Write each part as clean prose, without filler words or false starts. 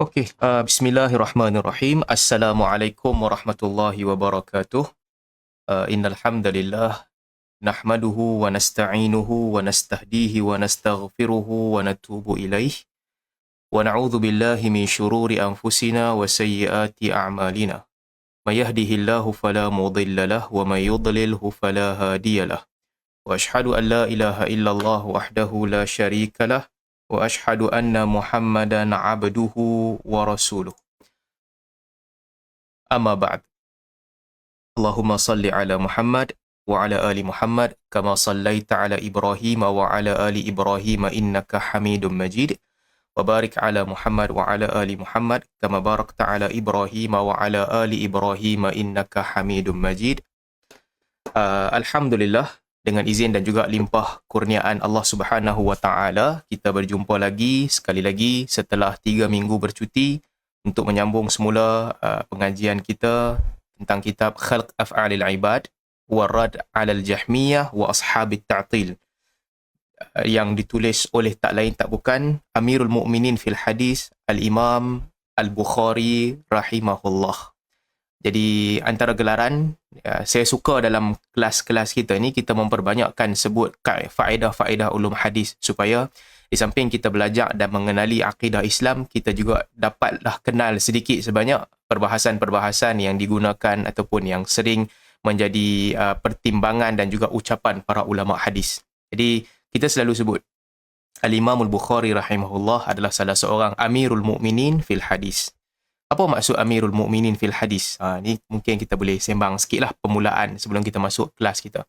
Okey, bismillahirrahmanirrahim. Assalamualaikum warahmatullahi wabarakatuh. Innal hamdalillah nahmaduhu wa nasta'inuhu wa nastahdihi wa nastaghfiruhu wa natubu ilaih. Wa na'udzu billahi min syururi anfusina wa sayyiati a'malina. May yahdihillahu fala mudilla lahu wa may yudlilhu fala hadiyalah. Wa asyhadu an la ilaha illallah wahdahu la syarika lah. Wa asyhadu anna Muhammadan abduhu wa rasuluh. Amma ba'd. Allahumma salli ala Muhammad wa ala ali Muhammad kama sallaita ala Ibrahim wa ala ali Ibrahim innaka Hamidum Majid. Wa barik ala Muhammad wa ala ali Muhammad kama barakta ala Ibrahim wa ala ali Ibrahim innaka Hamidum Majid. Alhamdulillah, dengan izin dan juga limpah kurniaan Allah Subhanahu wa taala, kita berjumpa lagi sekali lagi setelah 3 minggu bercuti untuk menyambung semula pengajian kita tentang kitab Khalq Af'alil Ibad wa Rad 'alal Jahmiyah wa Ashabit Ta'til, yang ditulis oleh tak lain tak bukan Amirul Mukminin fil Hadis Al-Imam Al-Bukhari rahimahullah. Jadi antara gelaran, saya suka dalam kelas-kelas kita ni, kita memperbanyakkan sebut faedah-faedah ulum hadis, supaya di samping kita belajar dan mengenali akidah Islam, kita juga dapatlah kenal sedikit sebanyak perbahasan-perbahasan yang digunakan ataupun yang sering menjadi pertimbangan dan juga ucapan para ulama hadis. Jadi kita selalu sebut Al-Imam Al-Bukhari rahimahullah adalah salah seorang Amirul Mukminin fil Hadis. Apa maksud Amirul Mukminin fil Hadis? Ni mungkin kita boleh sembang sikitlah permulaan sebelum kita masuk kelas kita.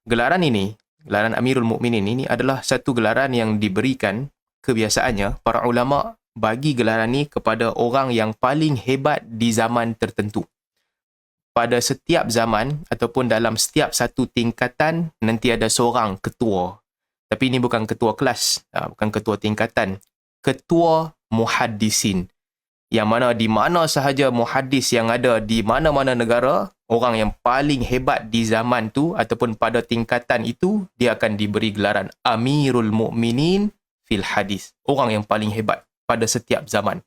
Gelaran ini, gelaran Amirul Mukminin ini adalah satu gelaran yang diberikan, kebiasaannya para ulama bagi gelaran ini kepada orang yang paling hebat di zaman tertentu. Pada setiap zaman ataupun dalam setiap satu tingkatan nanti ada seorang ketua. Tapi ini bukan ketua kelas, bukan ketua tingkatan. Ketua muhaddisin. Yang mana di mana sahaja muhaddis yang ada di mana-mana negara, orang yang paling hebat di zaman tu ataupun pada tingkatan itu, dia akan diberi gelaran Amirul Mukminin fil Hadis. Orang yang paling hebat pada setiap zaman.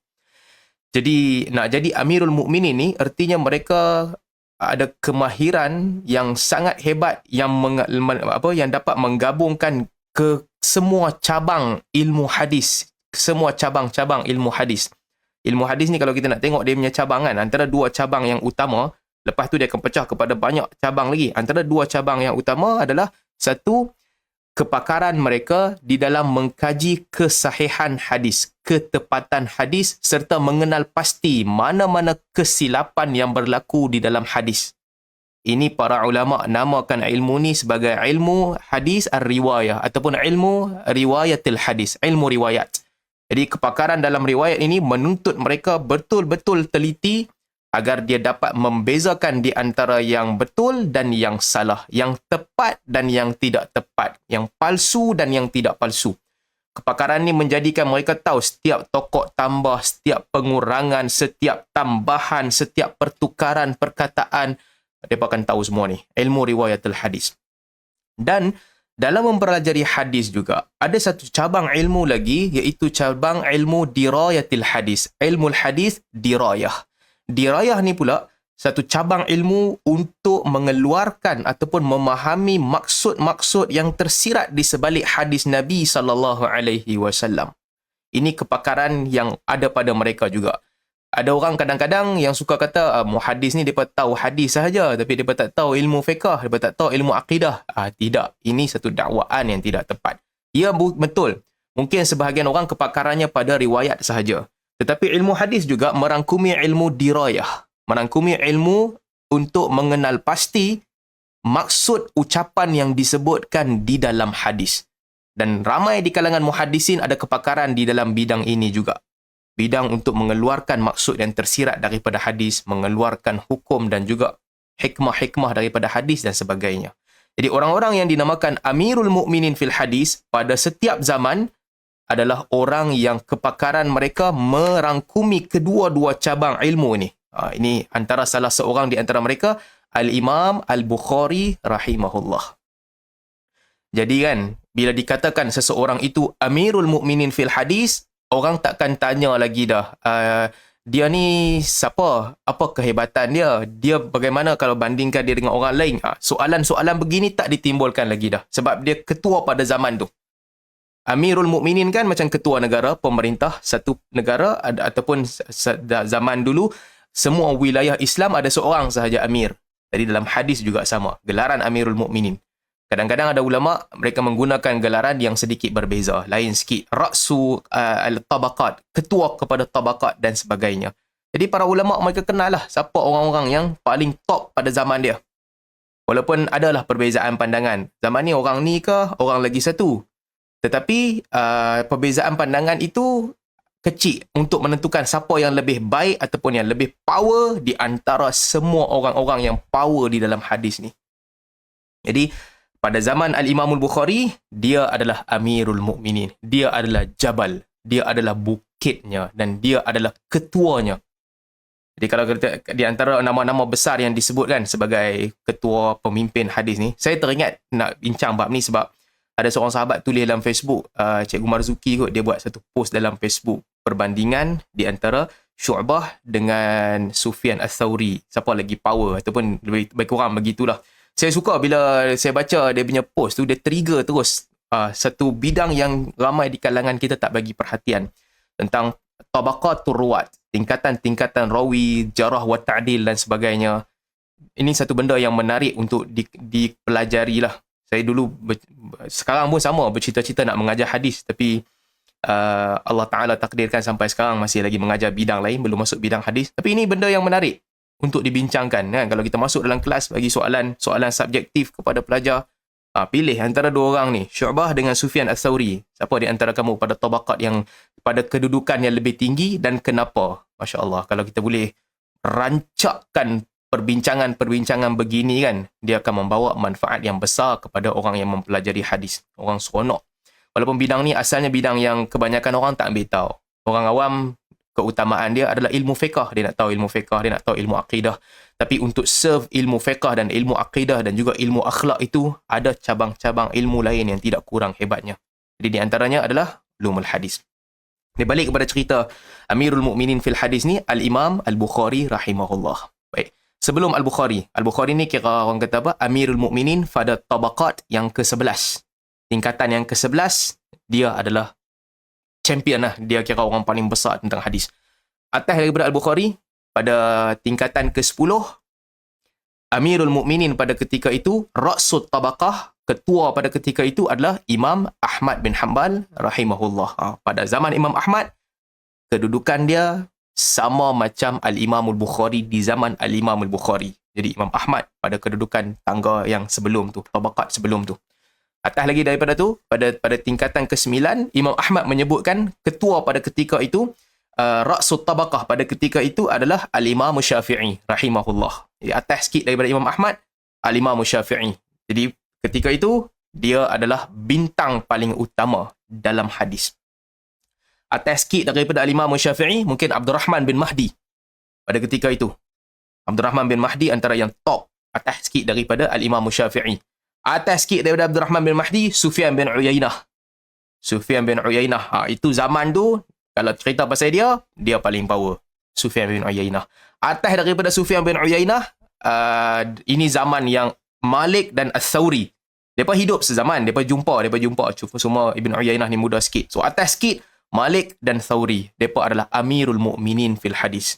Jadi nak jadi Amirul Mukminin ni artinya mereka ada kemahiran yang sangat hebat yang dapat menggabungkan ke semua cabang ilmu hadis, semua cabang-cabang ilmu hadis. Ilmu hadis ni kalau kita nak tengok dia punya cabang kan, antara dua cabang yang utama, lepas tu dia akan pecah kepada banyak cabang lagi. Antara dua cabang yang utama adalah satu, kepakaran mereka di dalam mengkaji kesahihan hadis, ketepatan hadis serta mengenal pasti mana-mana kesilapan yang berlaku di dalam hadis. Ini para ulama namakan ilmu ni sebagai ilmu hadis ar-riwayah ataupun ilmu riwayatil hadis, ilmu riwayat. Jadi kepakaran dalam riwayat ini menuntut mereka betul-betul teliti agar dia dapat membezakan di antara yang betul dan yang salah, yang tepat dan yang tidak tepat, yang palsu dan yang tidak palsu. Kepakaran ini menjadikan mereka tahu setiap tokok tambah, setiap pengurangan, setiap tambahan, setiap pertukaran perkataan. Mereka akan tahu semua ni, ilmu riwayatul hadis. Dan dalam mempelajari hadis juga, ada satu cabang ilmu lagi, iaitu cabang ilmu dirayatil hadis. Ilmu hadis dirayah. Dirayah ni pula satu cabang ilmu untuk mengeluarkan ataupun memahami maksud-maksud yang tersirat di sebalik hadis Nabi SAW. Ini kepakaran yang ada pada mereka juga. Ada orang kadang-kadang yang suka kata muhaddis ni mereka tahu hadis sahaja, tapi mereka tak tahu ilmu fiqh, mereka tak tahu ilmu akidah. Tidak, ini satu dakwaan yang tidak tepat. Ya, betul. Mungkin sebahagian orang kepakarannya pada riwayat sahaja. Tetapi ilmu hadis juga merangkumi ilmu dirayah. Merangkumi ilmu untuk mengenal pasti maksud ucapan yang disebutkan di dalam hadis. Dan ramai di kalangan muhaddisin ada kepakaran di dalam bidang ini juga. Bidang untuk mengeluarkan maksud yang tersirat daripada hadis, mengeluarkan hukum dan juga hikmah-hikmah daripada hadis dan sebagainya. Jadi orang-orang yang dinamakan Amirul Mukminin fil Hadis pada setiap zaman adalah orang yang kepakaran mereka merangkumi kedua-dua cabang ilmu ini. Ini antara salah seorang di antara mereka, Al-Imam Al-Bukhari rahimahullah. Jadi kan, bila dikatakan seseorang itu Amirul Mukminin fil Hadis, orang takkan tanya lagi dah, dia ni siapa? Apa kehebatan dia? Dia bagaimana kalau bandingkan dia dengan orang lain? Soalan-soalan begini tak ditimbulkan lagi dah. Sebab dia ketua pada zaman tu. Amirul Mukminin kan macam ketua negara, pemerintah satu negara, ataupun zaman dulu, semua wilayah Islam ada seorang sahaja amir. Jadi dalam hadis juga sama. Gelaran Amirul Mukminin. Kadang-kadang ada ulama, mereka menggunakan gelaran yang sedikit berbeza. Lain sikit. Ra'su al-tabaqat. Ketua kepada tabaqat dan sebagainya. Jadi para ulama mereka kenal lah siapa orang-orang yang paling top pada zaman dia. Walaupun adalah perbezaan pandangan. Zaman ni orang ni ke, orang lagi satu. Tetapi perbezaan pandangan itu kecil untuk menentukan siapa yang lebih baik ataupun yang lebih power di antara semua orang-orang yang power di dalam hadis ni. Jadi, pada zaman Al-Imamul Bukhari, dia adalah Amirul Mukminin. Dia adalah Jabal. Dia adalah bukitnya. Dan dia adalah ketuanya. Jadi kalau kita di antara nama-nama besar yang disebutkan sebagai ketua pemimpin hadis ni, saya teringat nak bincang bab ni sebab ada seorang sahabat tulis dalam Facebook, Cikgu Marzuki kot, dia buat satu post dalam Facebook perbandingan di antara Syu'bah dengan Sufyan Ats-Tsauri. Siapa lagi power ataupun lebih kurang begitulah. Saya suka bila saya baca dia punya post tu, dia trigger terus satu bidang yang ramai di kalangan kita tak bagi perhatian. Tentang tabaqatur ruwat, tingkatan-tingkatan rawi, jarah wa ta'dil dan sebagainya. Ini satu benda yang menarik untuk dipelajari lah. Saya dulu, sekarang pun sama, bercita-cita nak mengajar hadis. Tapi Allah Ta'ala takdirkan sampai sekarang masih lagi mengajar bidang lain, belum masuk bidang hadis. Tapi ini benda yang menarik untuk dibincangkan kan. Kalau kita masuk dalam kelas bagi soalan subjektif kepada pelajar, pilih antara dua orang ni, Syu'bah dengan Sufyan Ats-Tsauri. Siapa di antara kamu pada tabaqat yang pada kedudukan yang lebih tinggi dan kenapa? Masya Allah, kalau kita boleh rancakkan perbincangan-perbincangan begini kan, dia akan membawa manfaat yang besar kepada orang yang mempelajari hadis. Orang seronok. Walaupun bidang ni asalnya bidang yang kebanyakan orang tak ambil tahu. Orang awam, keutamaan dia adalah ilmu fiqah. Dia nak tahu ilmu fiqah, dia nak tahu ilmu akidah. Tapi untuk serve ilmu fiqah dan ilmu akidah dan juga ilmu akhlak itu, ada cabang-cabang ilmu lain yang tidak kurang hebatnya. Jadi di antaranya adalah ulumul hadis. Ini balik kepada cerita Amirul Mukminin fil hadis ni, Al-Imam Al-Bukhari rahimahullah. Baik. Sebelum Al-Bukhari ni kira orang kata apa? Amirul Mukminin pada tabaqat yang ke-11. Tingkatan yang ke-11, dia adalah champion lah. Dia kira orang paling besar tentang hadis. Atas daripada Al-Bukhari, pada tingkatan ke-10, Amirul Mukminin pada ketika itu, Ra'sut Tabaqah, ketua pada ketika itu adalah Imam Ahmad bin Hanbal rahimahullah. Pada zaman Imam Ahmad, kedudukan dia sama macam Al-Imamul Bukhari di zaman Al-Imamul Bukhari. Jadi Imam Ahmad pada kedudukan tangga yang sebelum tu, tabaqat sebelum tu. Atas lagi daripada tu, pada tingkatan ke-9, Imam Ahmad menyebutkan ketua pada ketika itu, Ra'sut Tabaqah pada ketika itu adalah Al-Imam Syafi'i rahimahullah. Jadi atas sikit daripada Imam Ahmad, Al-Imam Syafi'i. Jadi ketika itu, dia adalah bintang paling utama dalam hadis. Atas sikit daripada Al-Imam Syafi'i, mungkin Abdul Rahman bin Mahdi pada ketika itu. Abdul Rahman bin Mahdi antara yang top, atas sikit daripada Al-Imam Syafi'i. Atas sikit daripada Abdul Rahman bin Mahdi, Sufyan bin Uyainah. Sufyan bin Uyainah. Itu zaman tu, kalau cerita pasal dia paling power. Sufyan bin Uyainah. Atas daripada Sufyan bin Uyainah, ini zaman yang Malik dan Ats-Tsauri. Mereka hidup sezaman. Mereka jumpa. Semua Ibn Uyainah ni muda sikit. So, atas sikit, Malik dan Tsauri. Mereka adalah Amirul Mukminin fil hadis.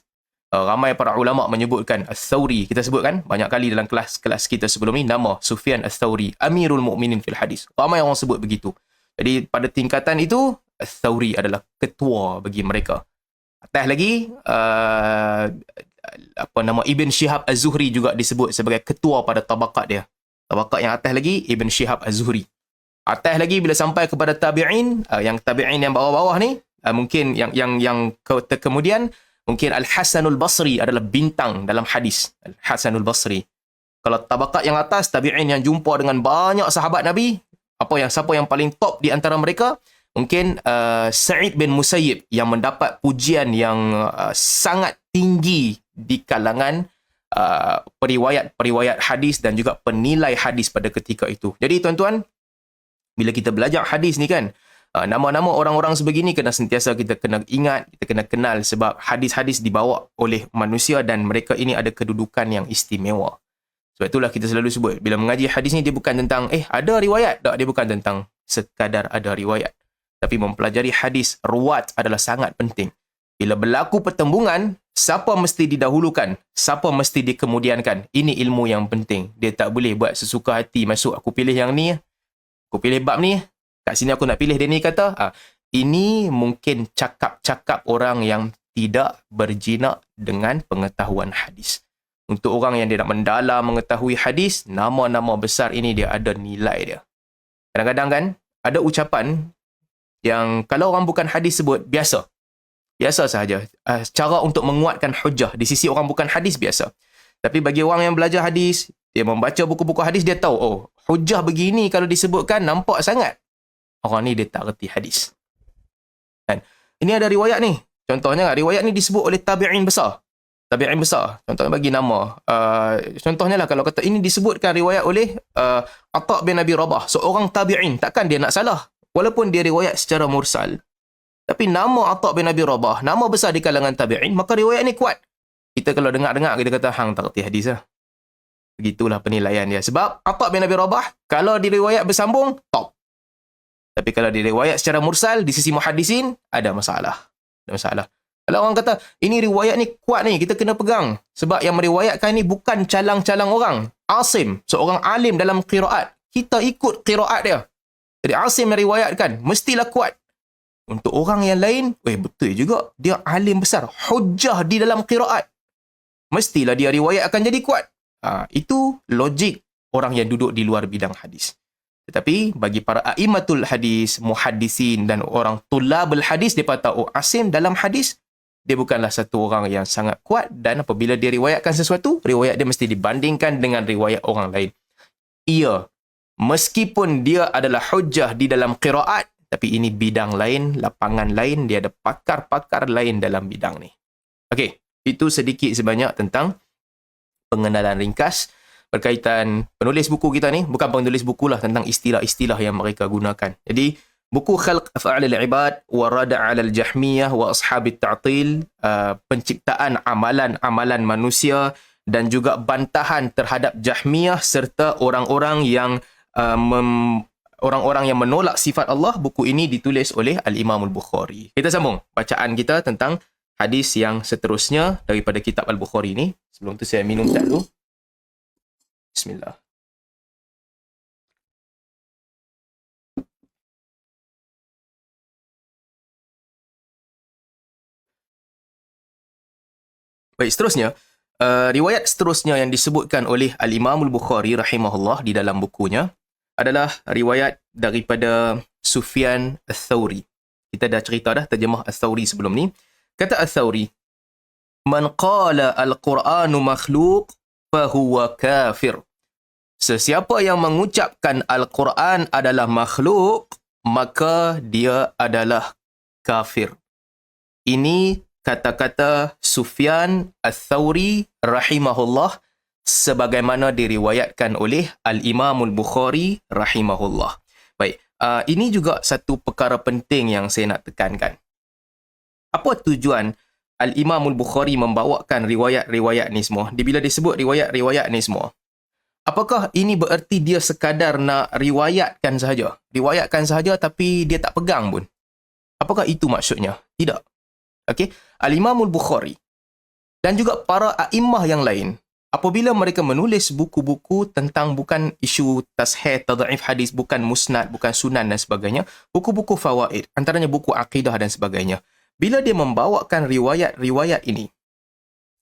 Ramai para ulama menyebutkan Ats-Tsauri. Kita sebutkan banyak kali dalam kelas kita sebelum ni, nama Sufyan Ats-Tsauri, Amirul Mukminin fil hadis. Ramai orang sebut begitu. Jadi pada tingkatan itu, Ats-Tsauri adalah ketua bagi mereka. Atas lagi, Ibn Shihab Az-Zuhri juga disebut sebagai ketua pada tabaqat dia. Tabaqat yang atas lagi, Ibn Shihab Az-Zuhri. Atas lagi bila sampai kepada tabi'in, yang tabi'in yang bawah-bawah ni, mungkin yang kemudian, mungkin Al-Hasanul Basri adalah bintang dalam hadis. Al-Hasanul Basri. Kalau tabaqat yang atas, tabi'in yang jumpa dengan banyak sahabat Nabi, siapa yang paling top di antara mereka? Mungkin Sa'id bin Musayyib yang mendapat pujian yang sangat tinggi di kalangan periwayat hadis dan juga penilai hadis pada ketika itu. Jadi tuan-tuan, bila kita belajar hadis ni kan, Nama-nama orang-orang sebegini kena sentiasa kita kena ingat, kita kena kenal sebab hadis-hadis dibawa oleh manusia dan mereka ini ada kedudukan yang istimewa. Sebab itulah kita selalu sebut, bila mengaji hadis ni dia bukan tentang, ada riwayat. Tak, dia bukan tentang sekadar ada riwayat. Tapi mempelajari hadis, ruwat adalah sangat penting. Bila berlaku pertembungan, siapa mesti didahulukan? Siapa mesti dikemudiankan? Ini ilmu yang penting. Dia tak boleh buat sesuka hati masuk, aku pilih yang ni, aku pilih bab ni, kat sini aku nak pilih dia ni kata. Ini mungkin cakap-cakap orang yang tidak berjinak dengan pengetahuan hadis. Untuk orang yang dia nak mendalam mengetahui hadis, nama-nama besar ini dia ada nilai dia. Kadang-kadang kan, ada ucapan yang kalau orang bukan hadis sebut, biasa. Biasa sahaja. Cara untuk menguatkan hujah. Di sisi orang bukan hadis, biasa. Tapi bagi orang yang belajar hadis, dia membaca buku-buku hadis, dia tahu, hujah begini kalau disebutkan, nampak sangat. Orang ni dia tak reti hadis. Dan ini ada riwayat ni. Contohnya, riwayat ni disebut oleh tabi'in besar. Tabi'in besar. Contohnya bagi nama. Contohnya lah kalau kata ini disebutkan riwayat oleh Atha' bin Abi Rabah. Seorang tabi'in. Takkan dia nak salah. Walaupun dia riwayat secara mursal. Tapi nama Atha' bin Abi Rabah, nama besar di kalangan tabi'in, maka riwayat ni kuat. Kita kalau dengar-dengar, kita kata, hang tak reti hadis lah. Begitulah penilaian dia. Sebab Atha' bin Abi Rabah, kalau diriwayat bersambung, top. Tapi kalau diriwayat secara mursal, di sisi muhaddisin, ada masalah. Ada masalah. Kalau orang kata, ini riwayat ni kuat ni, kita kena pegang. Sebab yang meriwayatkan ni bukan calang-calang orang. Asim, seorang alim dalam qiraat. Kita ikut qiraat dia. Jadi Asim meriwayatkan, mestilah kuat. Untuk orang yang lain, betul juga. Dia alim besar. Hujjah di dalam qiraat. Mestilah dia riwayat akan jadi kuat. Itu logik orang yang duduk di luar bidang hadis. Tetapi bagi para a'immatul hadis, muhaddisin dan orang tulabul hadis, dia tahu Asim dalam hadis, dia bukanlah satu orang yang sangat kuat dan apabila dia riwayatkan sesuatu, riwayat dia mesti dibandingkan dengan riwayat orang lain. Ia, meskipun dia adalah hujjah di dalam qiraat, tapi ini bidang lain, lapangan lain, dia ada pakar-pakar lain dalam bidang ni. Okey, itu sedikit sebanyak tentang pengenalan ringkas berkaitan penulis buku kita ni. Bukan penulis buku lah, tentang istilah-istilah yang mereka gunakan. Jadi, buku Khalq Af'alil Ibad wa Rada' 'alal Jahmiyah wa Ashabit Ta'til, penciptaan amalan-amalan manusia dan juga bantahan terhadap Jahmiyah serta orang-orang yang orang-orang yang menolak sifat Allah. Buku ini ditulis oleh Al-Imam Al-Bukhari. Kita sambung bacaan kita tentang hadis yang seterusnya daripada kitab Al-Bukhari ini. Sebelum tu saya minum tak dulu. Bismillah. Baik, seterusnya. Riwayat seterusnya yang disebutkan oleh Al-Imam Al-Bukhari rahimahullah di dalam bukunya adalah riwayat daripada Sufyan Ats-Tsauri. Kita dah cerita dah terjemah Ats-Tsauri sebelum ni. Kata Ats-Tsauri, "Man qala al-Qur'anu makhluq fahuwa kafir." Sesiapa yang mengucapkan Al-Quran adalah makhluk, maka dia adalah kafir. Ini kata-kata Sufyan Ats-Tsauri rahimahullah sebagaimana diriwayatkan oleh Al-Imam Al-Bukhari rahimahullah. Baik, ini juga satu perkara penting yang saya nak tekankan. Apa tujuan Al-Imam Al-Bukhari membawakan riwayat-riwayat ni semua? Bila disebut riwayat-riwayat ni semua, apakah ini bererti dia sekadar nak riwayatkan sahaja? Riwayatkan sahaja tapi dia tak pegang pun. Apakah itu maksudnya? Tidak. Okey, Al-Imam Al-Bukhari dan juga para a'immah yang lain, apabila mereka menulis buku-buku tentang bukan isu tashih, tad'if hadis, bukan musnad, bukan sunan dan sebagainya, buku-buku fawaid, antaranya buku akidah dan sebagainya. Bila dia membawakan riwayat-riwayat ini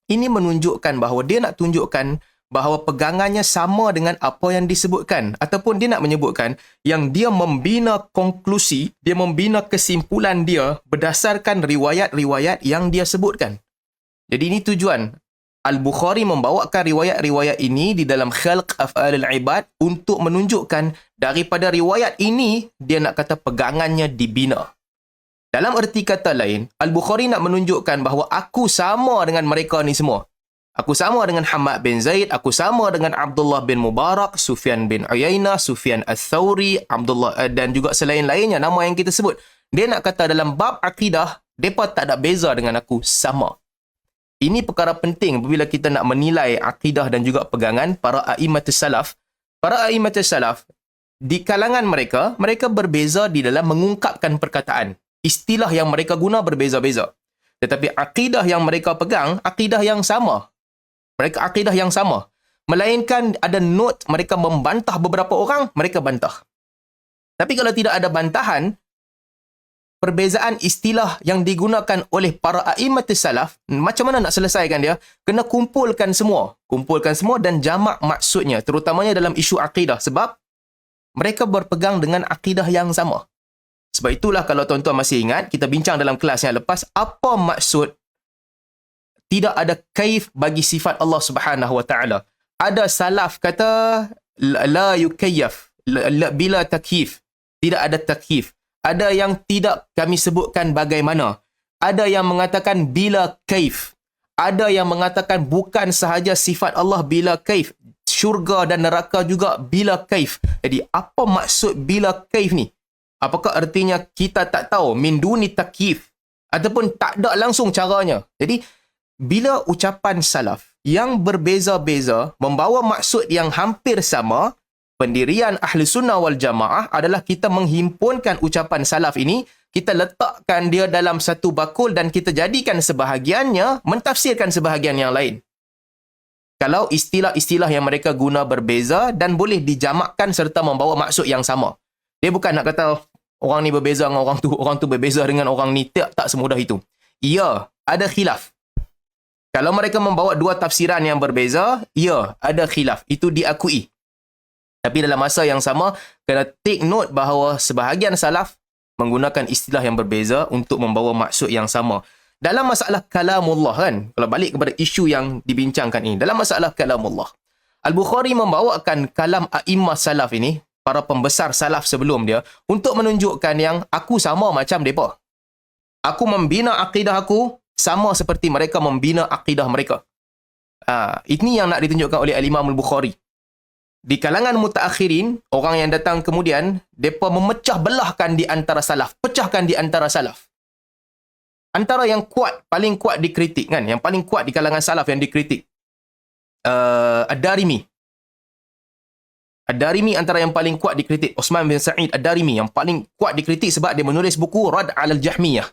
menunjukkan bahawa dia nak tunjukkan bahawa pegangannya sama dengan apa yang disebutkan, ataupun dia nak menyebutkan yang dia membina konklusi, dia membina kesimpulan dia berdasarkan riwayat-riwayat yang dia sebutkan. Jadi ini tujuan Al-Bukhari membawakan riwayat-riwayat ini di dalam Khalq Af'alil Ibad untuk menunjukkan daripada riwayat ini dia nak kata pegangannya dibina. Dalam erti kata lain, Al-Bukhari nak menunjukkan bahawa aku sama dengan mereka ni semua. Aku sama dengan Hamad bin Zaid, aku sama dengan Abdullah bin Mubarak, Sufyan bin Uyainah, Sufyan Ats-Tsauri, Abdullah dan juga selain-lainnya nama yang kita sebut. Dia nak kata dalam bab akidah, mereka tak ada beza dengan aku, sama. Ini perkara penting apabila kita nak menilai akidah dan juga pegangan para a'immatus salaf. Para a'immatus salaf, di kalangan mereka, mereka berbeza di dalam mengungkapkan perkataan. Istilah yang mereka guna berbeza-beza. Tetapi akidah yang mereka pegang, akidah yang sama. Mereka akidah yang sama. Melainkan ada note mereka membantah beberapa orang, mereka bantah. Tapi kalau tidak ada bantahan, perbezaan istilah yang digunakan oleh para a'immatus salaf, macam mana nak selesaikan dia? Kena kumpulkan semua. Kumpulkan semua dan jamak maksudnya, terutamanya dalam isu akidah. Sebab mereka berpegang dengan akidah yang sama. Sebab itulah kalau tuan-tuan masih ingat, kita bincang dalam kelas yang lepas, apa maksud tidak ada kaif bagi sifat Allah Subhanahu Wa Taala. Ada salaf kata la yukayyaf, bila takyif, tidak ada takyif. Ada yang tidak kami sebutkan bagaimana. Ada yang mengatakan bila kaif. Ada yang mengatakan bukan sahaja sifat Allah bila kaif, syurga dan neraka juga bila kaif. Jadi apa maksud bila kaif ni? Apakah artinya kita tak tahu min duni takyif ataupun tak ada langsung caranya? Jadi bila ucapan salaf yang berbeza-beza membawa maksud yang hampir sama, pendirian Ahli Sunnah wal Jamaah adalah kita menghimpunkan ucapan salaf ini, kita letakkan dia dalam satu bakul dan kita jadikan sebahagiannya mentafsirkan sebahagian yang lain. Kalau istilah-istilah yang mereka guna berbeza dan boleh dijamakkan serta membawa maksud yang sama. Dia bukan nak kata orang ni berbeza dengan orang tu berbeza dengan orang ni. Tak semudah itu. Ya, ada khilaf. Kalau mereka membawa dua tafsiran yang berbeza, ya, ada khilaf. Itu diakui. Tapi dalam masa yang sama, kena take note bahawa sebahagian salaf menggunakan istilah yang berbeza untuk membawa maksud yang sama. Dalam masalah kalamullah kan, kalau balik kepada isu yang dibincangkan ini, dalam masalah kalamullah, Al-Bukhari membawakan kalam a'immah salaf ini, para pembesar salaf sebelum dia, untuk menunjukkan yang aku sama macam mereka. Aku membina akidah aku sama seperti mereka membina akidah mereka. Ini yang nak ditunjukkan oleh Al-Imam Al-Bukhari. Di kalangan mutaakhirin, orang yang datang kemudian, mereka memecah belahkan di antara salaf. Pecahkan di antara salaf. Antara yang kuat, paling kuat dikritik kan, yang paling kuat di kalangan salaf yang dikritik, Ad-Darimi. Ad-Darimi antara yang paling kuat dikritik. Osman bin Sa'id Ad-Darimi yang paling kuat dikritik sebab dia menulis buku Rad alal Jahmiyah.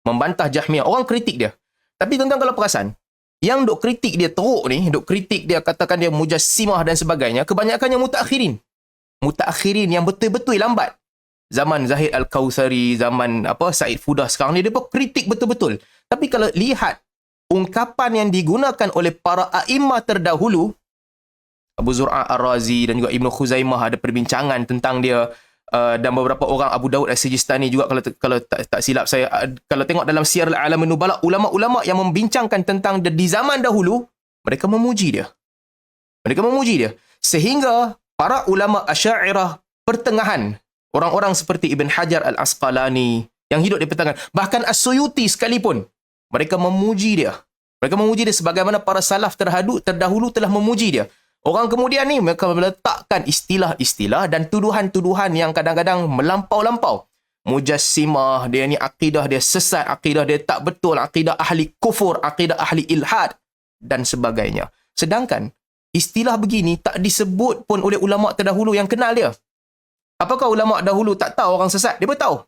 Membantah Jahmiyah. Orang kritik dia. Tapi tuan-tuan kalau perasan, yang duk kritik dia teruk ni, duk kritik dia, katakan dia mujassimah dan sebagainya, kebanyakannya mutaakhirin. Mutaakhirin yang betul-betul lambat. Zaman Zahid Al-Kawthari, zaman Said Fudah sekarang ni, dia pun kritik betul-betul. Tapi kalau lihat ungkapan yang digunakan oleh para a'immah terdahulu, Abu Zur'a Ar-Razi dan juga Ibn Khuzaimah ada perbincangan tentang dia, dan beberapa orang, Abu Daud As-Sijistani juga, kalau tak silap saya, kalau tengok dalam Siyar Al-A'lam An-Nubala, ulama-ulama yang membincangkan tentang dia di zaman dahulu, mereka memuji dia. Mereka memuji dia. Sehingga para ulama Asy'ariyah pertengahan, orang-orang seperti Ibn Hajar Al-Asqalani yang hidup di pertengahan, bahkan As-Suyuti sekalipun, mereka memuji dia. Mereka memuji dia sebagaimana para salaf terdahulu telah memuji dia. Orang kemudian ni mereka meletakkan istilah-istilah dan tuduhan-tuduhan yang kadang-kadang melampau-lampau. Mujassimah, dia ni akidah dia sesat, akidah dia tak betul, akidah ahli kufur, akidah ahli ilhad dan sebagainya. Sedangkan istilah begini tak disebut pun oleh ulama terdahulu yang kenal dia. Apakah ulama dahulu tak tahu orang sesat? Dia pun tahu.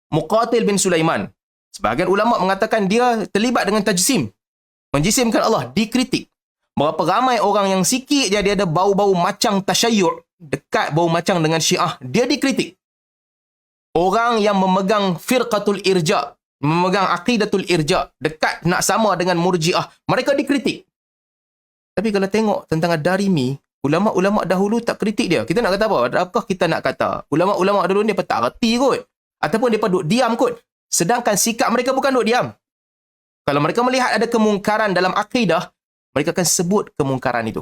Muqatil bin Sulaiman, sebahagian ulama mengatakan dia terlibat dengan tajsim, menjisimkan Allah, dikritik. Berapa ramai orang yang sikit je dia ada bau-bau macang tasyayyur, dekat bau macang dengan Syiah, dia dikritik. Orang yang memegang firqatul irja', memegang aqidatul irja', dekat nak sama dengan murji'ah, mereka dikritik. Tapi kalau tengok tentang Ad-Darimi, ulama-ulama dahulu tak kritik dia. Kita nak kata apa? Adakah kita nak kata ulama-ulama dahulu ni tak reti kot? Ataupun mereka duduk diam kot? Sedangkan sikap mereka bukan duduk diam. Kalau mereka melihat ada kemungkaran dalam akidah, mereka akan sebut kemungkaran itu.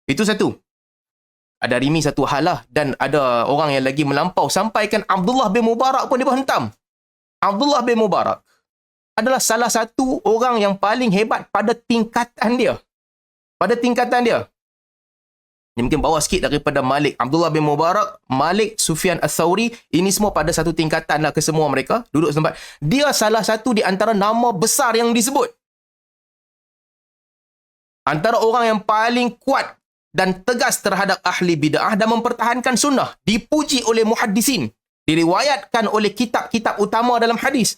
Itu satu. Ada Rimi satu hal lah. Dan ada orang yang lagi melampau. Sampaikan Abdullah bin Mubarak pun dia hentam. Abdullah bin Mubarak. adalah salah satu orang yang paling hebat pada tingkatan dia. Pada tingkatan dia. Ini mungkin bawah sikit daripada Malik, Abdullah bin Mubarak, Malik, Sufyan Ats-Tsauri. Ini semua pada satu tingkatan lah kesemua mereka. Duduk setempat. Dia salah satu di antara nama besar yang disebut. Antara orang yang paling kuat dan tegas terhadap ahli bid'ah dan mempertahankan sunnah. Dipuji oleh muhaddisin. Diriwayatkan oleh kitab-kitab utama dalam hadis.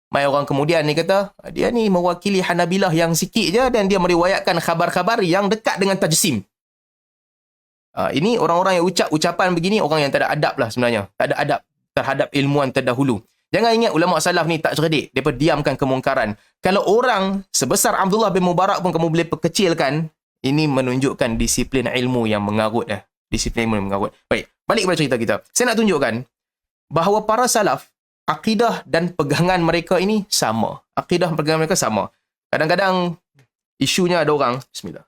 Mai orang kemudian ni kata, dia ni mewakili Hanabilah yang sikit je dan dia meriwayatkan khabar-khabar yang dekat dengan tajsim. Ini orang-orang yang ucap ucapan begini, orang yang tak ada adab lah sebenarnya. Tak ada adab terhadap ilmuwan terdahulu. Jangan ingat ulama salaf ni tak cerdik. Mereka diamkan kemungkaran. Kalau orang sebesar Abdullah bin Mubarak pun kamu boleh perkecilkan, ini menunjukkan disiplin ilmu yang mengarut. Disiplin ilmu yang mengarut. Baik, balik kepada cerita kita. Saya nak tunjukkan bahawa para salaf, akidah dan pegangan mereka ini sama. Akidah dan pegangan mereka sama. Kadang-kadang isunya ada orang, bismillah.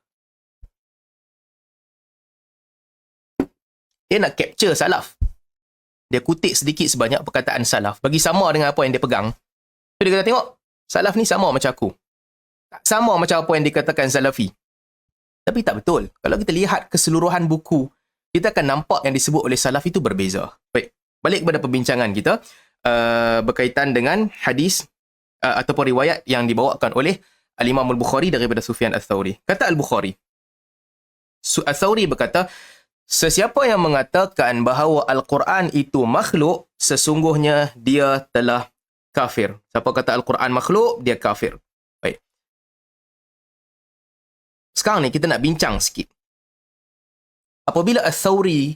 Dia nak capture salaf. Dia kutip sedikit sebanyak perkataan salaf. Bagi sama dengan apa yang dia pegang. So, dia kata, tengok. Salaf ni sama macam aku. Tak sama macam apa yang dikatakan salafi. Tapi tak betul. Kalau kita lihat keseluruhan buku, kita akan nampak yang disebut oleh salaf itu berbeza. Baik. Balik kepada perbincangan kita. Berkaitan dengan hadis ataupun riwayat yang dibawakan oleh Al-Imam Al-Bukhari daripada Sufyan Ats-Tsauri. Kata Al-Bukhari. Ats-Tsauri berkata, sesiapa yang mengatakan bahawa Al-Quran itu makhluk, sesungguhnya dia telah kafir. Siapa kata Al-Quran makhluk, dia kafir. Baik. Sekarang ni kita nak bincang sikit. Apabila Ats-Tsauri,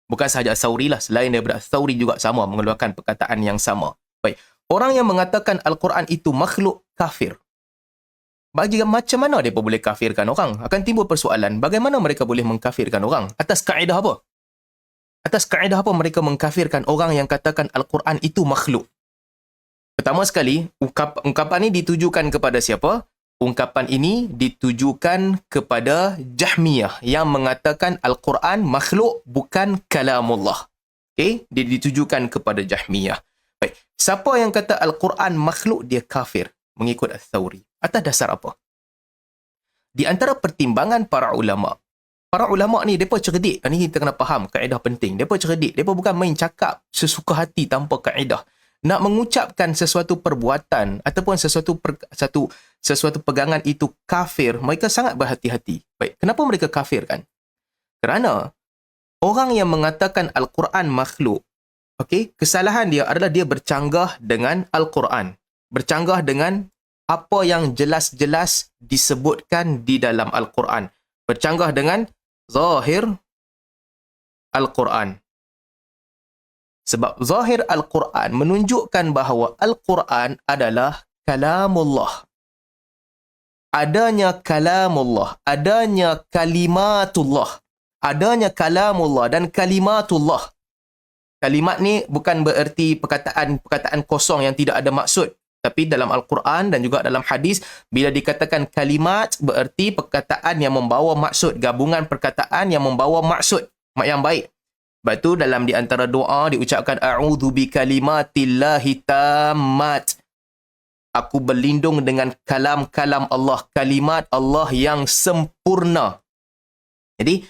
bukan sahaja Ats-Tsauri lah, selain daripada Ats-Tsauri juga sama mengeluarkan perkataan yang sama. Baik. Orang yang mengatakan Al-Quran itu makhluk, kafir. Macam mana mereka boleh kafirkan orang? Akan timbul persoalan, bagaimana mereka boleh mengkafirkan orang? Atas kaedah apa? Atas kaedah apa mereka mengkafirkan orang yang katakan Al-Quran itu makhluk? Pertama sekali, ungkapan ini ditujukan kepada siapa? Ungkapan ini ditujukan kepada Jahmiyah yang mengatakan Al-Quran makhluk, bukan kalamullah. Okay? Dia ditujukan kepada Jahmiyah. Baik. Siapa yang kata Al-Quran makhluk, dia kafir. Mengikut Ats-Tsauri. Atas dasar apa? Di antara pertimbangan para ulama' ni, mereka cerdik. Ini kita kena faham, kaedah penting. Mereka cerdik. Mereka bukan main cakap sesuka hati tanpa kaedah. Nak mengucapkan sesuatu perbuatan ataupun sesuatu pegangan itu kafir, mereka sangat berhati-hati. Baik, kenapa mereka kafirkan? Kerana orang yang mengatakan Al-Quran makhluk, okay, kesalahan dia adalah dia bercanggah dengan Al-Quran. Bercanggah dengan apa yang jelas-jelas disebutkan di dalam Al-Quran. Bercanggah dengan zahir Al-Quran. Sebab zahir Al-Quran menunjukkan bahawa Al-Quran adalah kalamullah. Adanya kalamullah, adanya kalimatullah. Adanya kalamullah dan kalimatullah. Kalimat ni bukan bererti perkataan kosong yang tidak ada maksud. Tapi dalam Al-Quran dan juga dalam hadis, bila dikatakan kalimat, bererti perkataan yang membawa maksud. Gabungan perkataan yang membawa maksud yang baik. Sebab itu dalam di antara doa diucapkan a'udzu bikalimatillahi tammat. Aku berlindung dengan kalam-kalam Allah, kalimat Allah yang sempurna. Jadi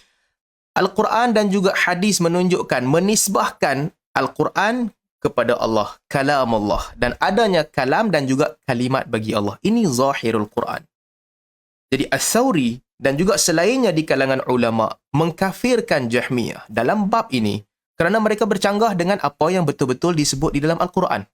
Al-Quran dan juga hadis menunjukkan, menisbahkan Al-Quran kepada Allah, kalam Allah, dan adanya kalam dan juga kalimat bagi Allah. Ini zahirul Quran. Jadi Ats-Tsauri dan juga selainnya di kalangan ulama mengkafirkan Jahmiyah dalam bab ini kerana mereka bercanggah dengan apa yang betul-betul disebut di dalam Al-Quran.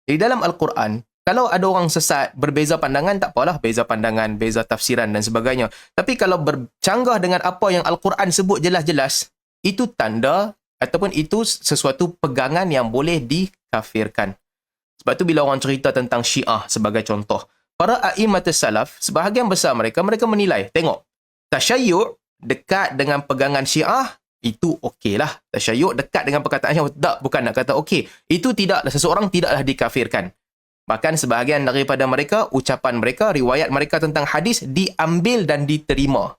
Di dalam Al-Quran, kalau ada orang sesat, berbeza pandangan, tak apalah, beza pandangan, beza tafsiran dan sebagainya. Tapi kalau bercanggah dengan apa yang Al-Quran sebut jelas-jelas, itu tanda ataupun itu sesuatu pegangan yang boleh dikafirkan. Sebab tu bila orang cerita tentang Syiah sebagai contoh, para a'immatus salaf, sebahagian besar mereka menilai, tengok, tasyayyu'h dekat dengan pegangan Syiah, itu okeylah. Tasyayyu'h dekat dengan perkataan Syiah, tak, bukan nak kata okey. Itu tidaklah, seseorang tidaklah dikafirkan. Bahkan sebahagian daripada mereka, ucapan mereka, riwayat mereka tentang hadis diambil dan diterima.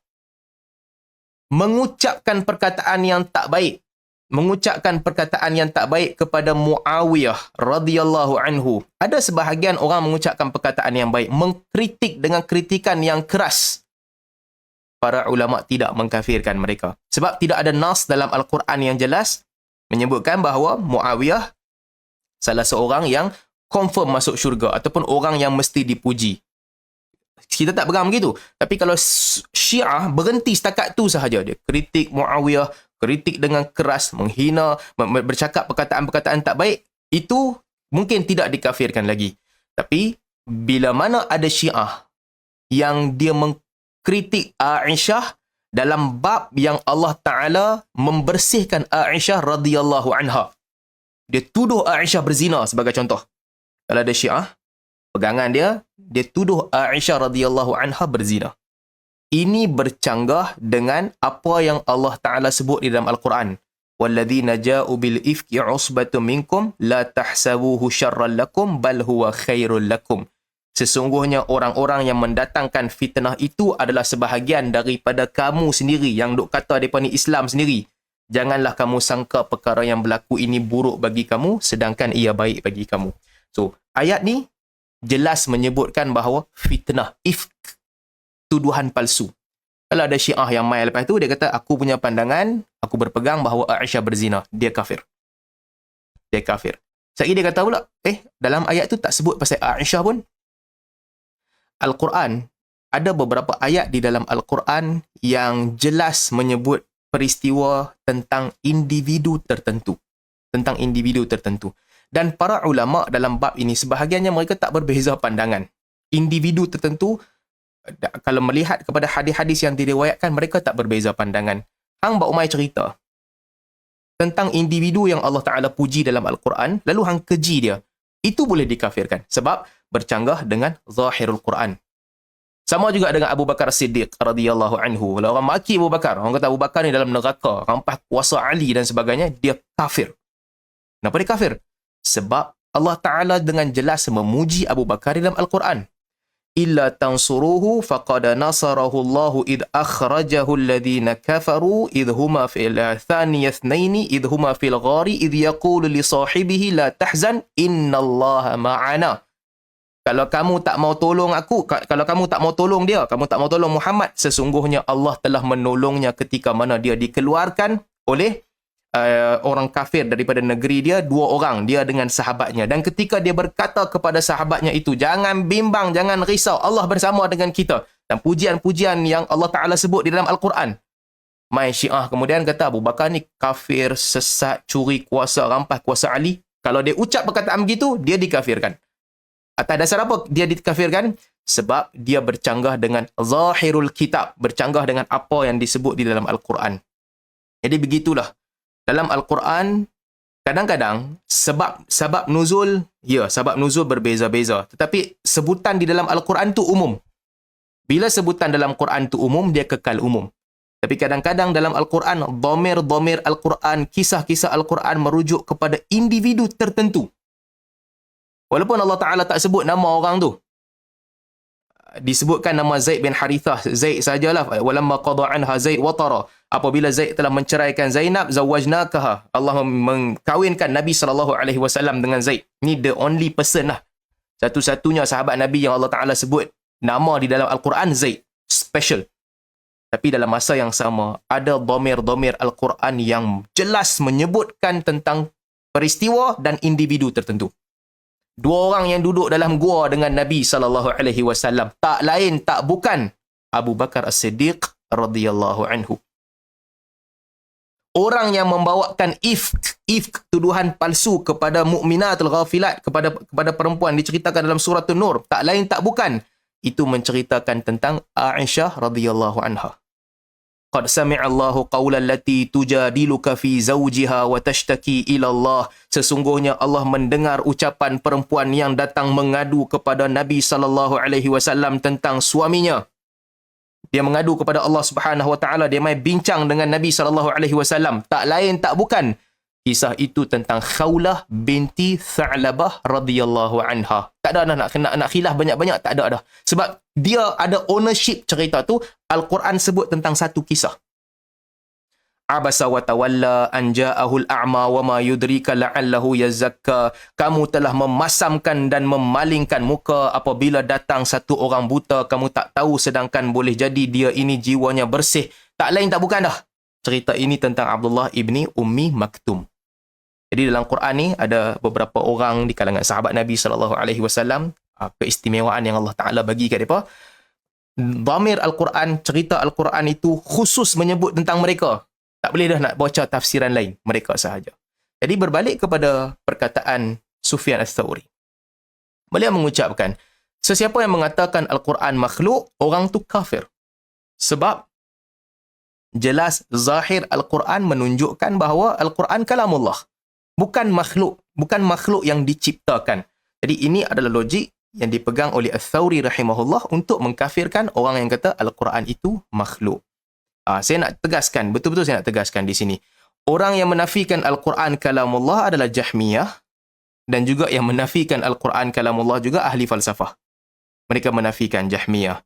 Mengucapkan perkataan yang tak baik, mengucapkan perkataan yang tak baik kepada Muawiyah radhiyallahu anhu. Ada sebahagian orang mengucapkan perkataan yang baik, mengkritik dengan kritikan yang keras. Para ulama tidak mengkafirkan mereka. Sebab tidak ada nas dalam Al-Quran yang jelas menyebutkan bahawa Muawiyah salah seorang yang confirm masuk syurga ataupun orang yang mesti dipuji. Kita tak pegang begitu. Tapi kalau Syiah berhenti setakat tu sahaja. Dia kritik Muawiyah, kritik dengan keras, menghina, bercakap perkataan-perkataan tak baik, itu mungkin tidak dikafirkan lagi. Tapi bila mana ada Syiah yang dia mengkritik Aisyah dalam bab yang Allah Ta'ala membersihkan Aisyah radhiyallahu anha. Dia tuduh Aisyah berzina sebagai contoh. Kalau ada Syiah, pegangan dia tuduh Aisyah radhiyallahu anha berzina. Ini bercanggah dengan apa yang Allah Ta'ala sebut di dalam Al-Quran. وَالَّذِينَ جَاءُوا بِالْإِفْكِ عُصْبَةٌ مِّنْكُمْ لَا تَحْسَبُوهُ شَرًّا لَكُمْ بَلْ هُوَ خَيْرٌ لَكُمْ. Sesungguhnya orang-orang yang mendatangkan fitnah itu adalah sebahagian daripada kamu sendiri yang duk kata mereka ni Islam sendiri. Janganlah kamu sangka perkara yang berlaku ini buruk bagi kamu sedangkan ia baik bagi kamu. So, ayat ni jelas menyebutkan bahawa fitnah, ifk, tuduhan palsu. Kalau ada Syiah yang mai lepas tu, dia kata, aku punya pandangan, aku berpegang bahawa Aisyah berzina. Dia kafir. Dia kafir. Sekali dia kata pula, dalam ayat tu tak sebut pasal Aisyah pun. Al-Quran, ada beberapa ayat di dalam Al-Quran yang jelas menyebut peristiwa tentang individu tertentu. Tentang individu tertentu. Dan para ulama dalam bab ini, sebahagiannya mereka tak berbeza pandangan. Individu tertentu, kalau melihat kepada hadis-hadis yang diriwayatkan, mereka tak berbeza pandangan. Hang Mbak Umay cerita tentang individu yang Allah Ta'ala puji dalam Al-Quran, lalu hang keji dia. Itu boleh dikafirkan. Sebab bercanggah dengan zahirul Quran. Sama juga dengan Abu Bakar Siddiq radhiyallahu anhu. Kalau orang maki Abu Bakar, orang kata Abu Bakar ni dalam neraka, rampas kuasa Ali dan sebagainya, dia kafir. Kenapa dia kafir? Sebab Allah Ta'ala dengan jelas memuji Abu Bakar dalam Al-Quran. Illa tansuruhu faqad nasarahu Allahu id akhrajahu alladhina kafaru id huma fil thaniyataini id huma fil ghari id yaqulu li sahibihi la tahzan innallaha ma'ana. Kalau kamu tak mau tolong aku, kalau kamu tak mau tolong dia, kamu tak mau tolong Muhammad, sesungguhnya Allah telah menolongnya ketika mana dia dikeluarkan oleh orang kafir daripada negeri dia, dua orang, dia dengan sahabatnya. Dan ketika dia berkata kepada sahabatnya itu, jangan bimbang, jangan risau, Allah bersama dengan kita. Dan pujian-pujian yang Allah Ta'ala sebut di dalam Al-Quran. Mai Syiah kemudian kata, Abu Bakar ni kafir, sesat, curi kuasa, rampas kuasa Ali. Kalau dia ucap perkataan begitu, dia dikafirkan. Atas dasar apa dia dikafirkan? Sebab dia bercanggah dengan zahirul kitab, bercanggah dengan apa yang disebut di dalam Al-Quran. Jadi begitulah. Dalam Al-Quran, kadang-kadang sebab nuzul, sebab nuzul berbeza-beza. Tetapi sebutan di dalam Al-Quran tu umum. Bila sebutan dalam Quran tu umum, dia kekal umum. Tapi kadang-kadang dalam Al-Quran, dhamir Al-Quran, kisah-kisah Al-Quran merujuk kepada individu tertentu. Walaupun Allah Ta'ala tak sebut nama orang tu. Disebutkan nama Zaid bin Harithah. Zaid sajalah. Walamma qada anha Zaid watara. Apabila Zaid telah menceraikan Zainab, zawajnakaha. Allah mengkawinkan Nabi SAW dengan Zaid. Ni the only person lah. Satu-satunya sahabat Nabi yang Allah Ta'ala sebut nama di dalam Al-Quran, Zaid. Special. Tapi dalam masa yang sama, ada dhamir Al-Quran yang jelas menyebutkan tentang peristiwa dan individu tertentu. Dua orang yang duduk dalam gua dengan Nabi SAW. Tak lain, tak bukan Abu Bakar As-Siddiq radhiyallahu anhu. Orang yang membawakan ifk, tuduhan palsu kepada mukminatul ghafilat, kepada perempuan diceritakan dalam surah An-Nur. Tak lain, tak bukan. Itu menceritakan tentang Aisyah radhiyallahu anha. Qad sami'allahu qawla allati tujadiluka fi zawjiha wa tashtaki ila Allah. Sesungguhnya Allah mendengar ucapan perempuan yang datang mengadu kepada Nabi SAW tentang suaminya. Dia mengadu kepada Allah Subhanahu Wa Taala. Dia mai bincang dengan Nabi SAW. Tak lain, tak bukan. Kisah itu tentang Khawlah binti Tha'labah radhiyallahu anha. Tak ada nak khilaf banyak-banyak, tak ada dah. Sebab dia ada ownership cerita tu. Al-Quran sebut tentang satu kisah. Abasa wa tawalla an ja'ahul a'ma wa ma yudrika la'allahu yazakka. Kamu telah memasamkan dan memalingkan muka apabila datang satu orang buta, kamu tak tahu sedangkan boleh jadi dia ini jiwanya bersih. Tak lain tak bukan dah. Cerita ini tentang Abdullah ibni Ummi Maktum. Jadi dalam Quran ni ada beberapa orang di kalangan sahabat Nabi SAW, keistimewaan yang Allah Ta'ala bagi kat mereka. Dhamir Al-Quran, cerita Al-Quran itu khusus menyebut tentang mereka. Tak boleh dah nak baca tafsiran lain, mereka sahaja. Jadi berbalik kepada perkataan Sufyan Ats-Tsauri. Beliau mengucapkan, sesiapa yang mengatakan Al-Quran makhluk, orang tu kafir. Sebab jelas zahir Al-Quran menunjukkan bahawa Al-Quran kalamullah. Bukan makhluk yang diciptakan. Jadi ini adalah logik yang dipegang oleh Ats-Tsauri rahimahullah untuk mengkafirkan orang yang kata Al-Quran itu makhluk. Saya nak tegaskan, betul-betul saya nak tegaskan di sini. Orang yang menafikan Al-Quran kalamullah adalah Jahmiyah, dan juga yang menafikan Al-Quran kalamullah juga ahli falsafah. Mereka menafikan Jahmiyah.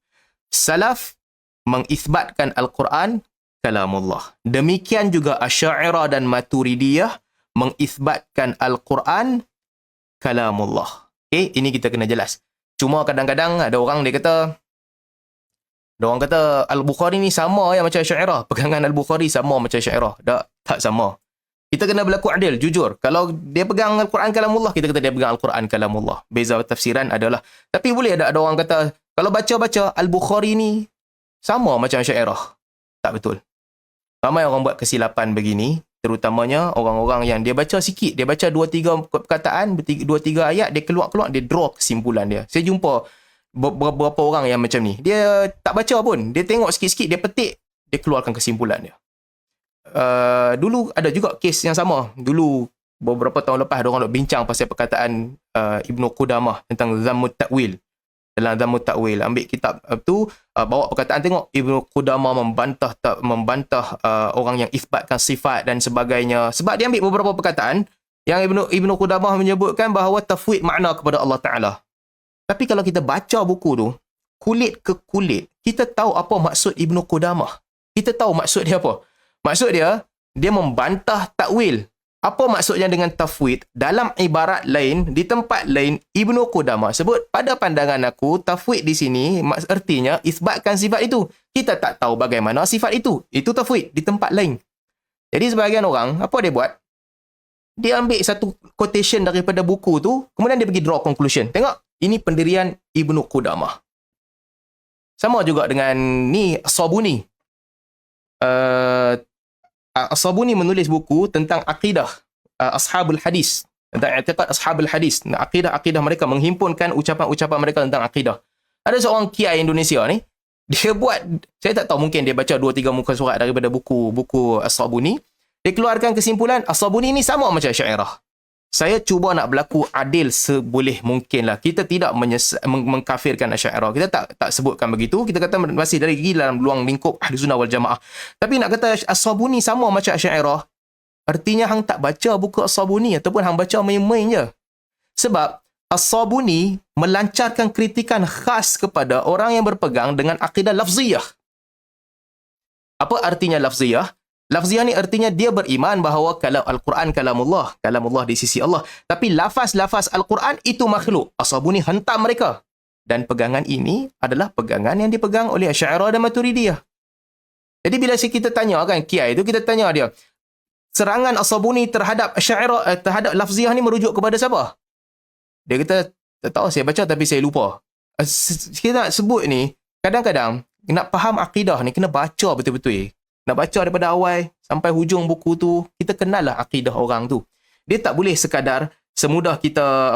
Salaf mengisbatkan Al-Quran kalamullah. Demikian juga Asy'ariyah dan Maturidiyah mengisbatkan Al-Quran kalamullah. Okay, ini kita kena jelas. Cuma kadang-kadang ada orang dia kata, Al-Bukhari ni sama yang macam Asy'ariyah. Pegangan Al-Bukhari sama macam Asy'ariyah. Tak sama. Kita kena berlaku adil, jujur. Kalau dia pegang Al-Quran kalamullah, kita kata dia pegang Al-Quran kalamullah. Beza tafsiran adalah. Tapi boleh ada orang kata, kalau baca-baca Al-Bukhari ni sama macam Asy'ariyah. Tak betul. Ramai orang buat kesilapan begini, terutamanya orang-orang yang dia baca sikit, dia baca 2-3 perkataan, 2-3 ayat, dia keluar-keluar, dia draw kesimpulan dia. Saya jumpa beberapa orang yang macam ni. Dia tak baca pun. Dia tengok sikit-sikit, dia petik, dia keluarkan kesimpulan dia. Dulu ada juga kes yang sama. Dulu, beberapa tahun lepas, ada orang nak bincang pasal perkataan Ibnu Qudamah tentang Dhammut Ta'wil. Dalam Dhammut Ta'wil, ambil kitab tu, bawa perkataan, tengok Ibnu Qudamah membantah orang yang isbatkan sifat dan sebagainya. Sebab dia ambil beberapa perkataan yang Ibnu Qudamah menyebutkan bahawa tafwid makna kepada Allah Ta'ala. Tapi kalau kita baca buku tu, kulit ke kulit, kita tahu apa maksud Ibnu Qudamah. Kita tahu maksud dia apa. Maksud dia membantah takwil. Apa maksudnya dengan tafwid? Dalam ibarat lain, di tempat lain, Ibnu Qudamah sebut, pada pandangan aku, tafwid di sini artinya isbatkan sifat itu. Kita tak tahu bagaimana sifat itu. Itu tafwid di tempat lain. Jadi sebahagian orang, apa dia buat? Dia ambil satu quotation daripada buku tu, kemudian dia pergi draw conclusion. Tengok, ini pendirian Ibnu Qudamah. Sama juga dengan ni As-Sabuni. As-Sabuni menulis buku tentang akidah Ashabul Hadis. Tentang i'tiqad Ashabul Hadis. Akidah mereka, menghimpunkan ucapan-ucapan mereka tentang akidah. Ada seorang kiai Indonesia ni, dia buat, saya tak tahu, mungkin dia baca 2-3 muka surat daripada buku As-Sabuni. Dia keluarkan kesimpulan, As-Sabuni ni sama macam Asy'ariyah. Saya cuba nak berlaku adil seboleh mungkin lah. Kita tidak mengkafirkan Asy'ariyah. Kita tak sebutkan begitu. Kita kata masih dari dalam luang lingkup Ahlussunnah wal Jamaah. Tapi nak kata As-Sabuni sama macam Asy'ariyah, artinya hang tak baca buku As-Sabuni ataupun hang baca main-main je. Sebab As-Sabuni melancarkan kritikan khas kepada orang yang berpegang dengan akidah lafziyah. Apa artinya lafziyah? Lafziyah ni artinya dia beriman bahawa kalau Al-Quran kalamullah di sisi Allah. Tapi lafaz-lafaz Al-Quran itu makhluk. As-Sabuni hentam mereka. Dan pegangan ini adalah pegangan yang dipegang oleh Asy'ariyah dan Maturidiyah. Jadi bila kita tanya kan kiai itu, kita tanya dia, serangan As-Sabuni terhadap Asy'ariyah, terhadap lafziyah ni merujuk kepada siapa? Dia kata, tak tahu, saya baca tapi saya lupa. Kita nak sebut ni, kadang-kadang nak faham akidah ni kena baca betul-betul. Nak baca daripada awal sampai hujung buku tu, kita kenal lah akidah orang tu. Dia tak boleh sekadar semudah kita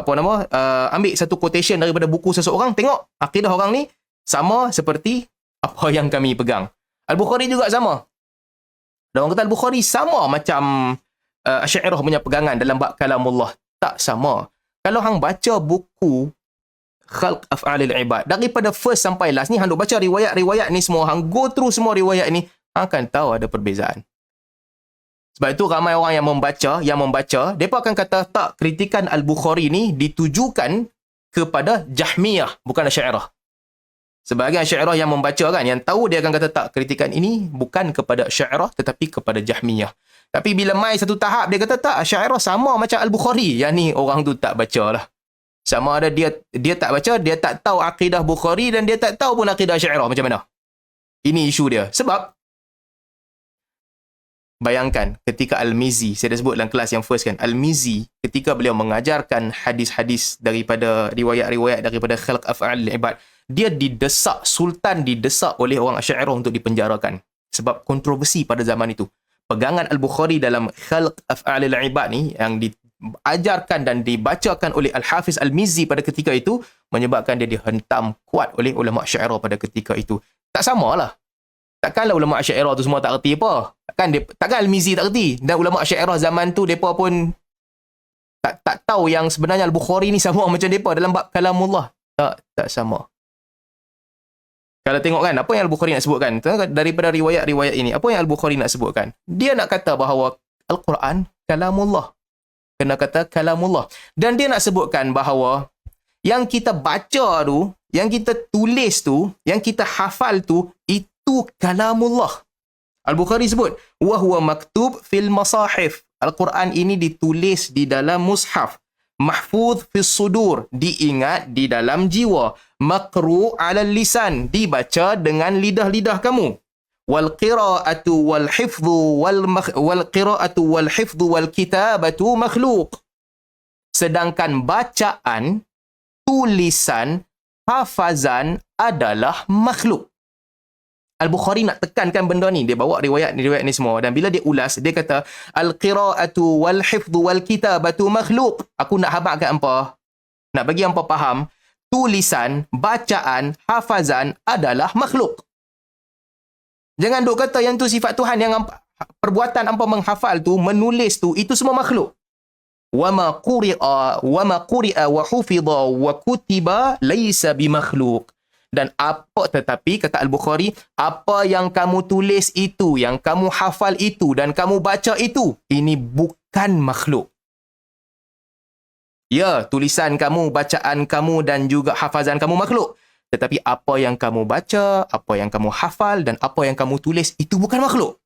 ambil satu quotation daripada buku seseorang, tengok akidah orang ni sama seperti apa yang kami pegang. Al-Bukhari juga sama. Dan orang kata Al-Bukhari sama macam Asy'ariyah punya pegangan dalam bab kalamullah. Tak sama. Kalau hang baca buku Khalq Af'alil Ibad, daripada first sampai last ni, hang duk baca riwayat-riwayat ni semua, hang go through semua riwayat ni, akan tahu ada perbezaan. Sebab itu ramai orang yang membaca, mereka akan kata tak, kritikan Al-Bukhari ni ditujukan kepada Jahmiyah, bukan Asy'ariyah. Sebahagian Asy'ariyah yang membaca kan, yang tahu dia akan kata tak, kritikan ini bukan kepada Asy'ariyah tetapi kepada Jahmiyah. Tapi bila mai satu tahap dia kata tak, Asy'ariyah sama macam Al-Bukhari. Yang ni orang tu tak baca lah. Sama ada dia tak baca, dia tak tahu akidah Bukhari dan dia tak tahu pun akidah Asy'ariyah macam mana. Ini isu dia. Sebab bayangkan ketika Al-Mizzi, saya dah sebut dalam kelas yang first kan, Al-Mizzi ketika beliau mengajarkan hadis-hadis daripada riwayat-riwayat daripada khalq af'al ibad, dia didesak, Sultan didesak oleh orang Asy'ariyah untuk dipenjarakan. Sebab kontroversi pada zaman itu. Pegangan Al-Bukhari dalam khalq af'al ibad ni yang diajarkan dan dibacakan oleh Al-Hafiz Al-Mizzi pada ketika itu menyebabkan dia dihentam kuat oleh ulama Asy'ariyah pada ketika itu. Tak samalah. Takkanlah ulama Asy'ariyah tu semua tak reti apa. Takkan Al-Mizzi tak reti. Dan ulama Asy'ariyah zaman tu depa pun tak tahu yang sebenarnya Al-Bukhari ni sama macam depa dalam bab kalamullah. Tak sama. Kalau tengok kan, apa yang Al-Bukhari nak sebutkan daripada riwayat-riwayat ini, apa yang Al-Bukhari nak sebutkan? Dia nak kata bahawa Al-Quran kalamullah. Kena kata kalamullah. Dan dia nak sebutkan bahawa yang kita baca tu, yang kita tulis tu, yang kita hafal tu, itu kalamullah. Al-Bukhari sebut, wa huwa maktub fil masahif. Al-Quran ini ditulis di dalam mushaf. Mahfuz fis sudur, diingat di dalam jiwa. Maqru' 'ala lisan, dibaca dengan lidah-lidah kamu. Wal qira'atu wal hifdhu wal qira'atu wal hifdhu wal kitabatu makhluq. Sedangkan bacaan, tulisan, hafazan adalah makhluk. Al-Bukhari nak tekankan benda ni. Dia bawa riwayat ni semua. Dan bila dia ulas, dia kata, Al-qira'atu wal-hifdhu wal-kitabatu makhluk. Aku nak habakkan hampa. Nak bagi hampa faham. Tulisan, bacaan, hafazan adalah makhluk. Jangan duk kata yang tu sifat Tuhan. Yang perbuatan hampa menghafal tu, menulis tu, itu semua makhluk. Wama quri'a wa hufidha wa kutiba laysa bimakhluk. Dan tetapi kata Al-Bukhari, apa yang kamu tulis itu, yang kamu hafal itu dan kamu baca itu, ini bukan makhluk. Ya, tulisan kamu, bacaan kamu dan juga hafazan kamu makhluk. Tetapi apa yang kamu baca, apa yang kamu hafal dan apa yang kamu tulis, itu bukan makhluk.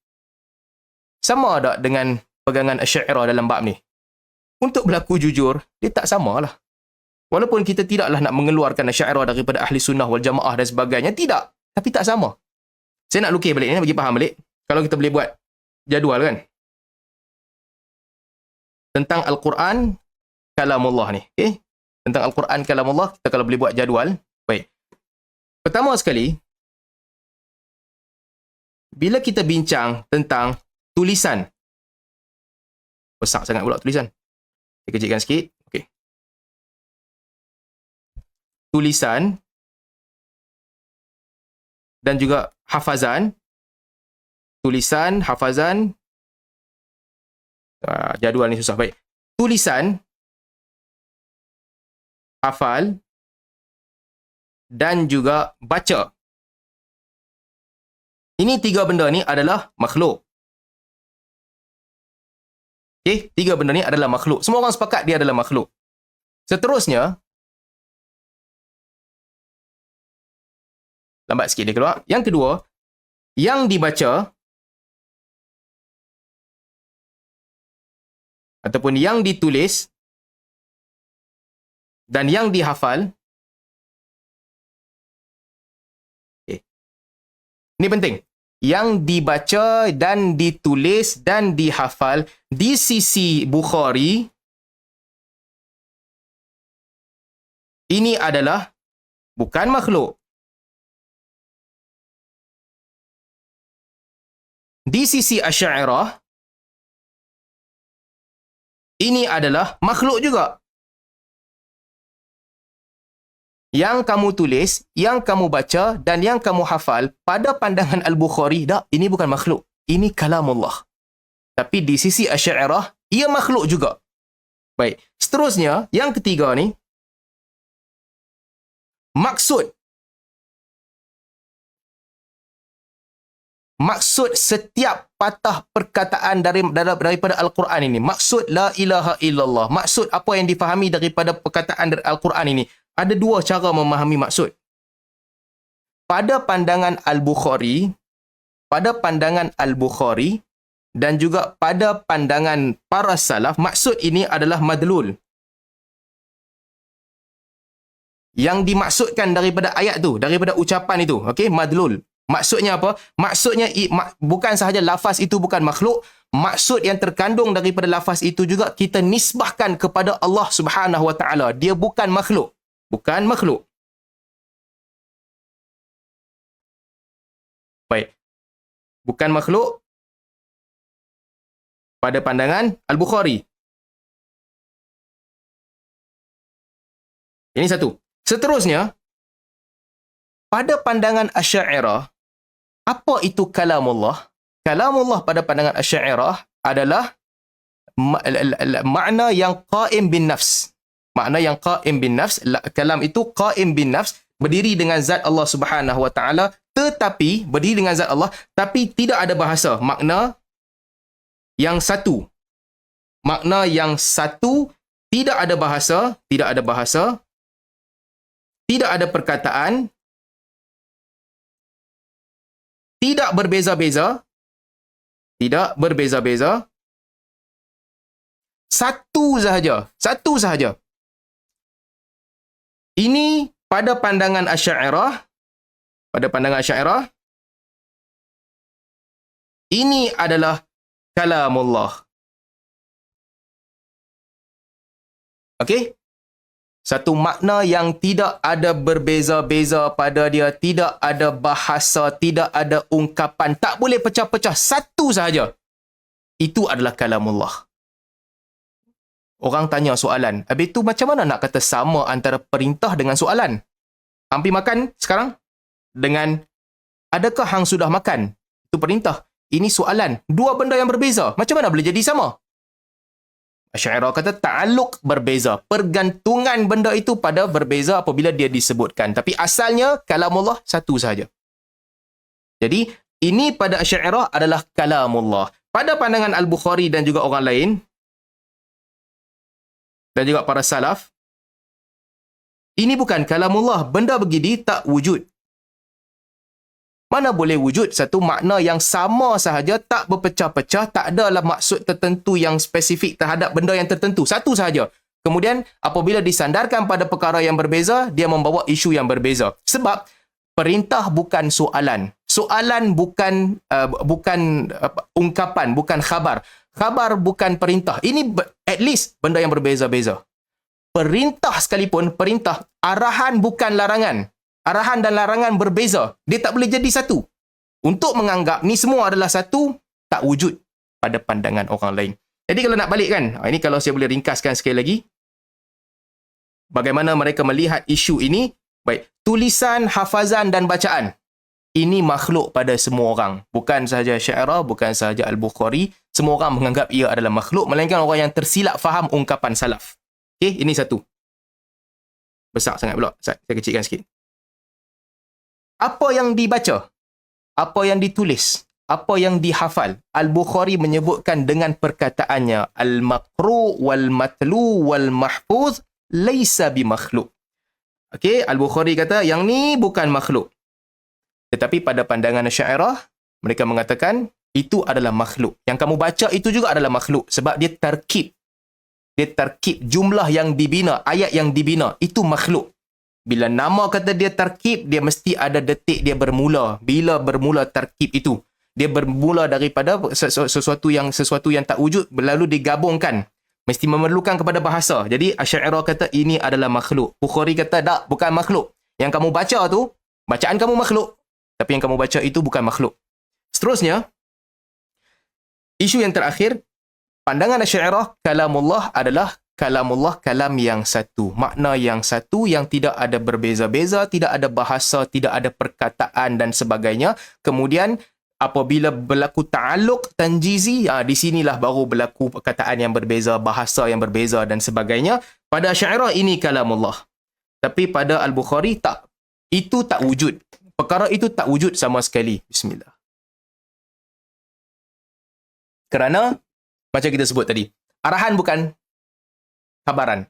Sama tak dengan pegangan Asy'ariyah dalam bab ni? Untuk berlaku jujur, dia tak samalah. Walaupun kita tidaklah nak mengeluarkan Asy'ariyah daripada ahli sunnah wal jamaah dan sebagainya, tidak. Tapi tak sama. Saya nak lukis balik ni, bagi faham balik. Kalau kita boleh buat jadual kan. Tentang Al-Quran, kalamullah ni. Okay? Tentang Al-Quran, kalamullah, kita kalau boleh buat jadual. Baik. Pertama sekali, bila kita bincang tentang tulisan. Besar sangat pula tulisan. Saya kecilkan sikit. Tulisan dan juga hafazan. Tulisan, hafazan. Jadual ni susah. Baik. Tulisan, hafal dan juga baca. Ini tiga benda ni adalah makhluk. Okay? Tiga benda ni adalah makhluk. Semua orang sepakat dia adalah makhluk. Seterusnya, lambat sikit dia keluar. Yang kedua, yang dibaca ataupun yang ditulis dan yang dihafal. Okay. Ini penting. Yang dibaca dan ditulis dan dihafal di sisi Bukhari, ini adalah bukan makhluk. Di sisi Asy'ariyah, ini adalah makhluk juga. Yang kamu tulis, yang kamu baca dan yang kamu hafal, pada pandangan Al-Bukhari, dah, ini bukan makhluk. Ini kalamullah. Tapi di sisi Asy'ariyah, ia makhluk juga. Baik. Seterusnya, yang ketiga ni, maksud setiap patah perkataan daripada Al-Quran ini. Maksud la ilaha illallah. Maksud apa yang difahami daripada perkataan Al-Quran ini. Ada dua cara memahami maksud. pada pandangan Al-Bukhari, dan juga pada pandangan para salaf, maksud ini adalah madlul. Yang dimaksudkan daripada ayat tu, daripada ucapan itu, okey, madlul. Maksudnya apa? Maksudnya bukan sahaja lafaz itu bukan makhluk, maksud yang terkandung daripada lafaz itu juga kita nisbahkan kepada Allah Subhanahu Wa Taala. Dia bukan makhluk. Bukan makhluk. Baik. Bukan makhluk pada pandangan Al-Bukhari. Ini satu. Seterusnya, pada pandangan Asy'ariyah, apa itu kalamullah? Kalamullah pada pandangan Asy'ariyah adalah makna yang qaim bin nafs. Makna yang qaim bin nafs, kalam itu qaim bin nafs, berdiri dengan zat Allah Subhanahu Wa Taala, tetapi berdiri dengan zat Allah, tapi tidak ada bahasa. Makna yang satu. Makna yang satu, tidak ada bahasa, tidak ada bahasa, tidak ada perkataan, tidak berbeza-beza, tidak berbeza-beza, satu sahaja, satu sahaja. Ini pada pandangan Asy'ariyah, pada pandangan Asy'ariyah, ini adalah kalamullah. Okey? Satu makna yang tidak ada berbeza-beza pada dia, tidak ada bahasa, tidak ada ungkapan, tak boleh pecah-pecah, satu sahaja. Itu adalah kalamullah. Orang tanya soalan, habis tu macam mana nak kata sama antara perintah dengan soalan? Hang pergi makan sekarang dengan adakah hang sudah makan? Itu perintah. Ini soalan. Dua benda yang berbeza. Macam mana boleh jadi sama? Asy'ariyah kata ta'alluq berbeza. Pergantungan benda itu pada berbeza apabila dia disebutkan. Tapi asalnya kalamullah satu sahaja. Jadi ini pada Asy'ariyah adalah kalamullah. Pada pandangan Al-Bukhari dan juga orang lain, dan juga para salaf, ini bukan kalamullah. Benda begini tak wujud. Mana boleh wujud satu makna yang sama sahaja, tak berpecah-pecah, tak adalah maksud tertentu yang spesifik terhadap benda yang tertentu. Satu sahaja. Kemudian, apabila disandarkan pada perkara yang berbeza, dia membawa isu yang berbeza. Sebab, perintah bukan soalan. Soalan bukan ungkapan, bukan khabar. Khabar bukan perintah. Ini at least benda yang berbeza-beza. Perintah sekalipun, perintah, arahan bukan larangan. Arahan dan larangan berbeza. Dia tak boleh jadi satu. Untuk menganggap ni semua adalah satu, tak wujud pada pandangan orang lain. Jadi kalau nak balik kan, ini kalau saya boleh ringkaskan sekali lagi, bagaimana mereka melihat isu ini, baik, tulisan, hafazan dan bacaan. Ini makhluk pada semua orang. Bukan sahaja Asy'ariyah, bukan sahaja Al-Bukhari. Semua orang menganggap ia adalah makhluk, melainkan orang yang tersilap faham ungkapan salaf. Okey, ini satu. Besar sangat pula. Saya kecilkan sikit. Apa yang dibaca? Apa yang ditulis? Apa yang dihafal? Al-Bukhari menyebutkan dengan perkataannya, al-maqru' wal-matlu wal-mahfuz laisa bimakhluk. Okey, Al-Bukhari kata, yang ni bukan makhluk. Tetapi pada pandangan Asy'ariyah, mereka mengatakan, itu adalah makhluk. Yang kamu baca itu juga adalah makhluk. Sebab dia tarkib. Dia tarkib jumlah yang dibina, ayat yang dibina. Itu makhluk. Bila nama kata dia tarkib, dia mesti ada detik dia bermula. Bila bermula tarkib itu? Dia bermula daripada sesuatu yang tak wujud, lalu digabungkan. Mesti memerlukan kepada bahasa. Jadi Asy'ariyah kata ini adalah makhluk. Bukhari kata tak, bukan makhluk. Yang kamu baca tu, bacaan kamu makhluk. Tapi yang kamu baca itu bukan makhluk. Seterusnya, isu yang terakhir, pandangan Asy'ariyah, kalamullah adalah kalamullah, kalam yang satu. Makna yang satu yang tidak ada berbeza-beza, tidak ada bahasa, tidak ada perkataan dan sebagainya. Kemudian, apabila berlaku ta'alluq tanjizi, di sinilah baru berlaku perkataan yang berbeza, bahasa yang berbeza dan sebagainya. Pada Asy'ariyah ini kalamullah. Tapi pada Al-Bukhari tak. Itu tak wujud. Perkara itu tak wujud sama sekali. Bismillah. Kerana, macam kita sebut tadi, arahan bukan khabaran.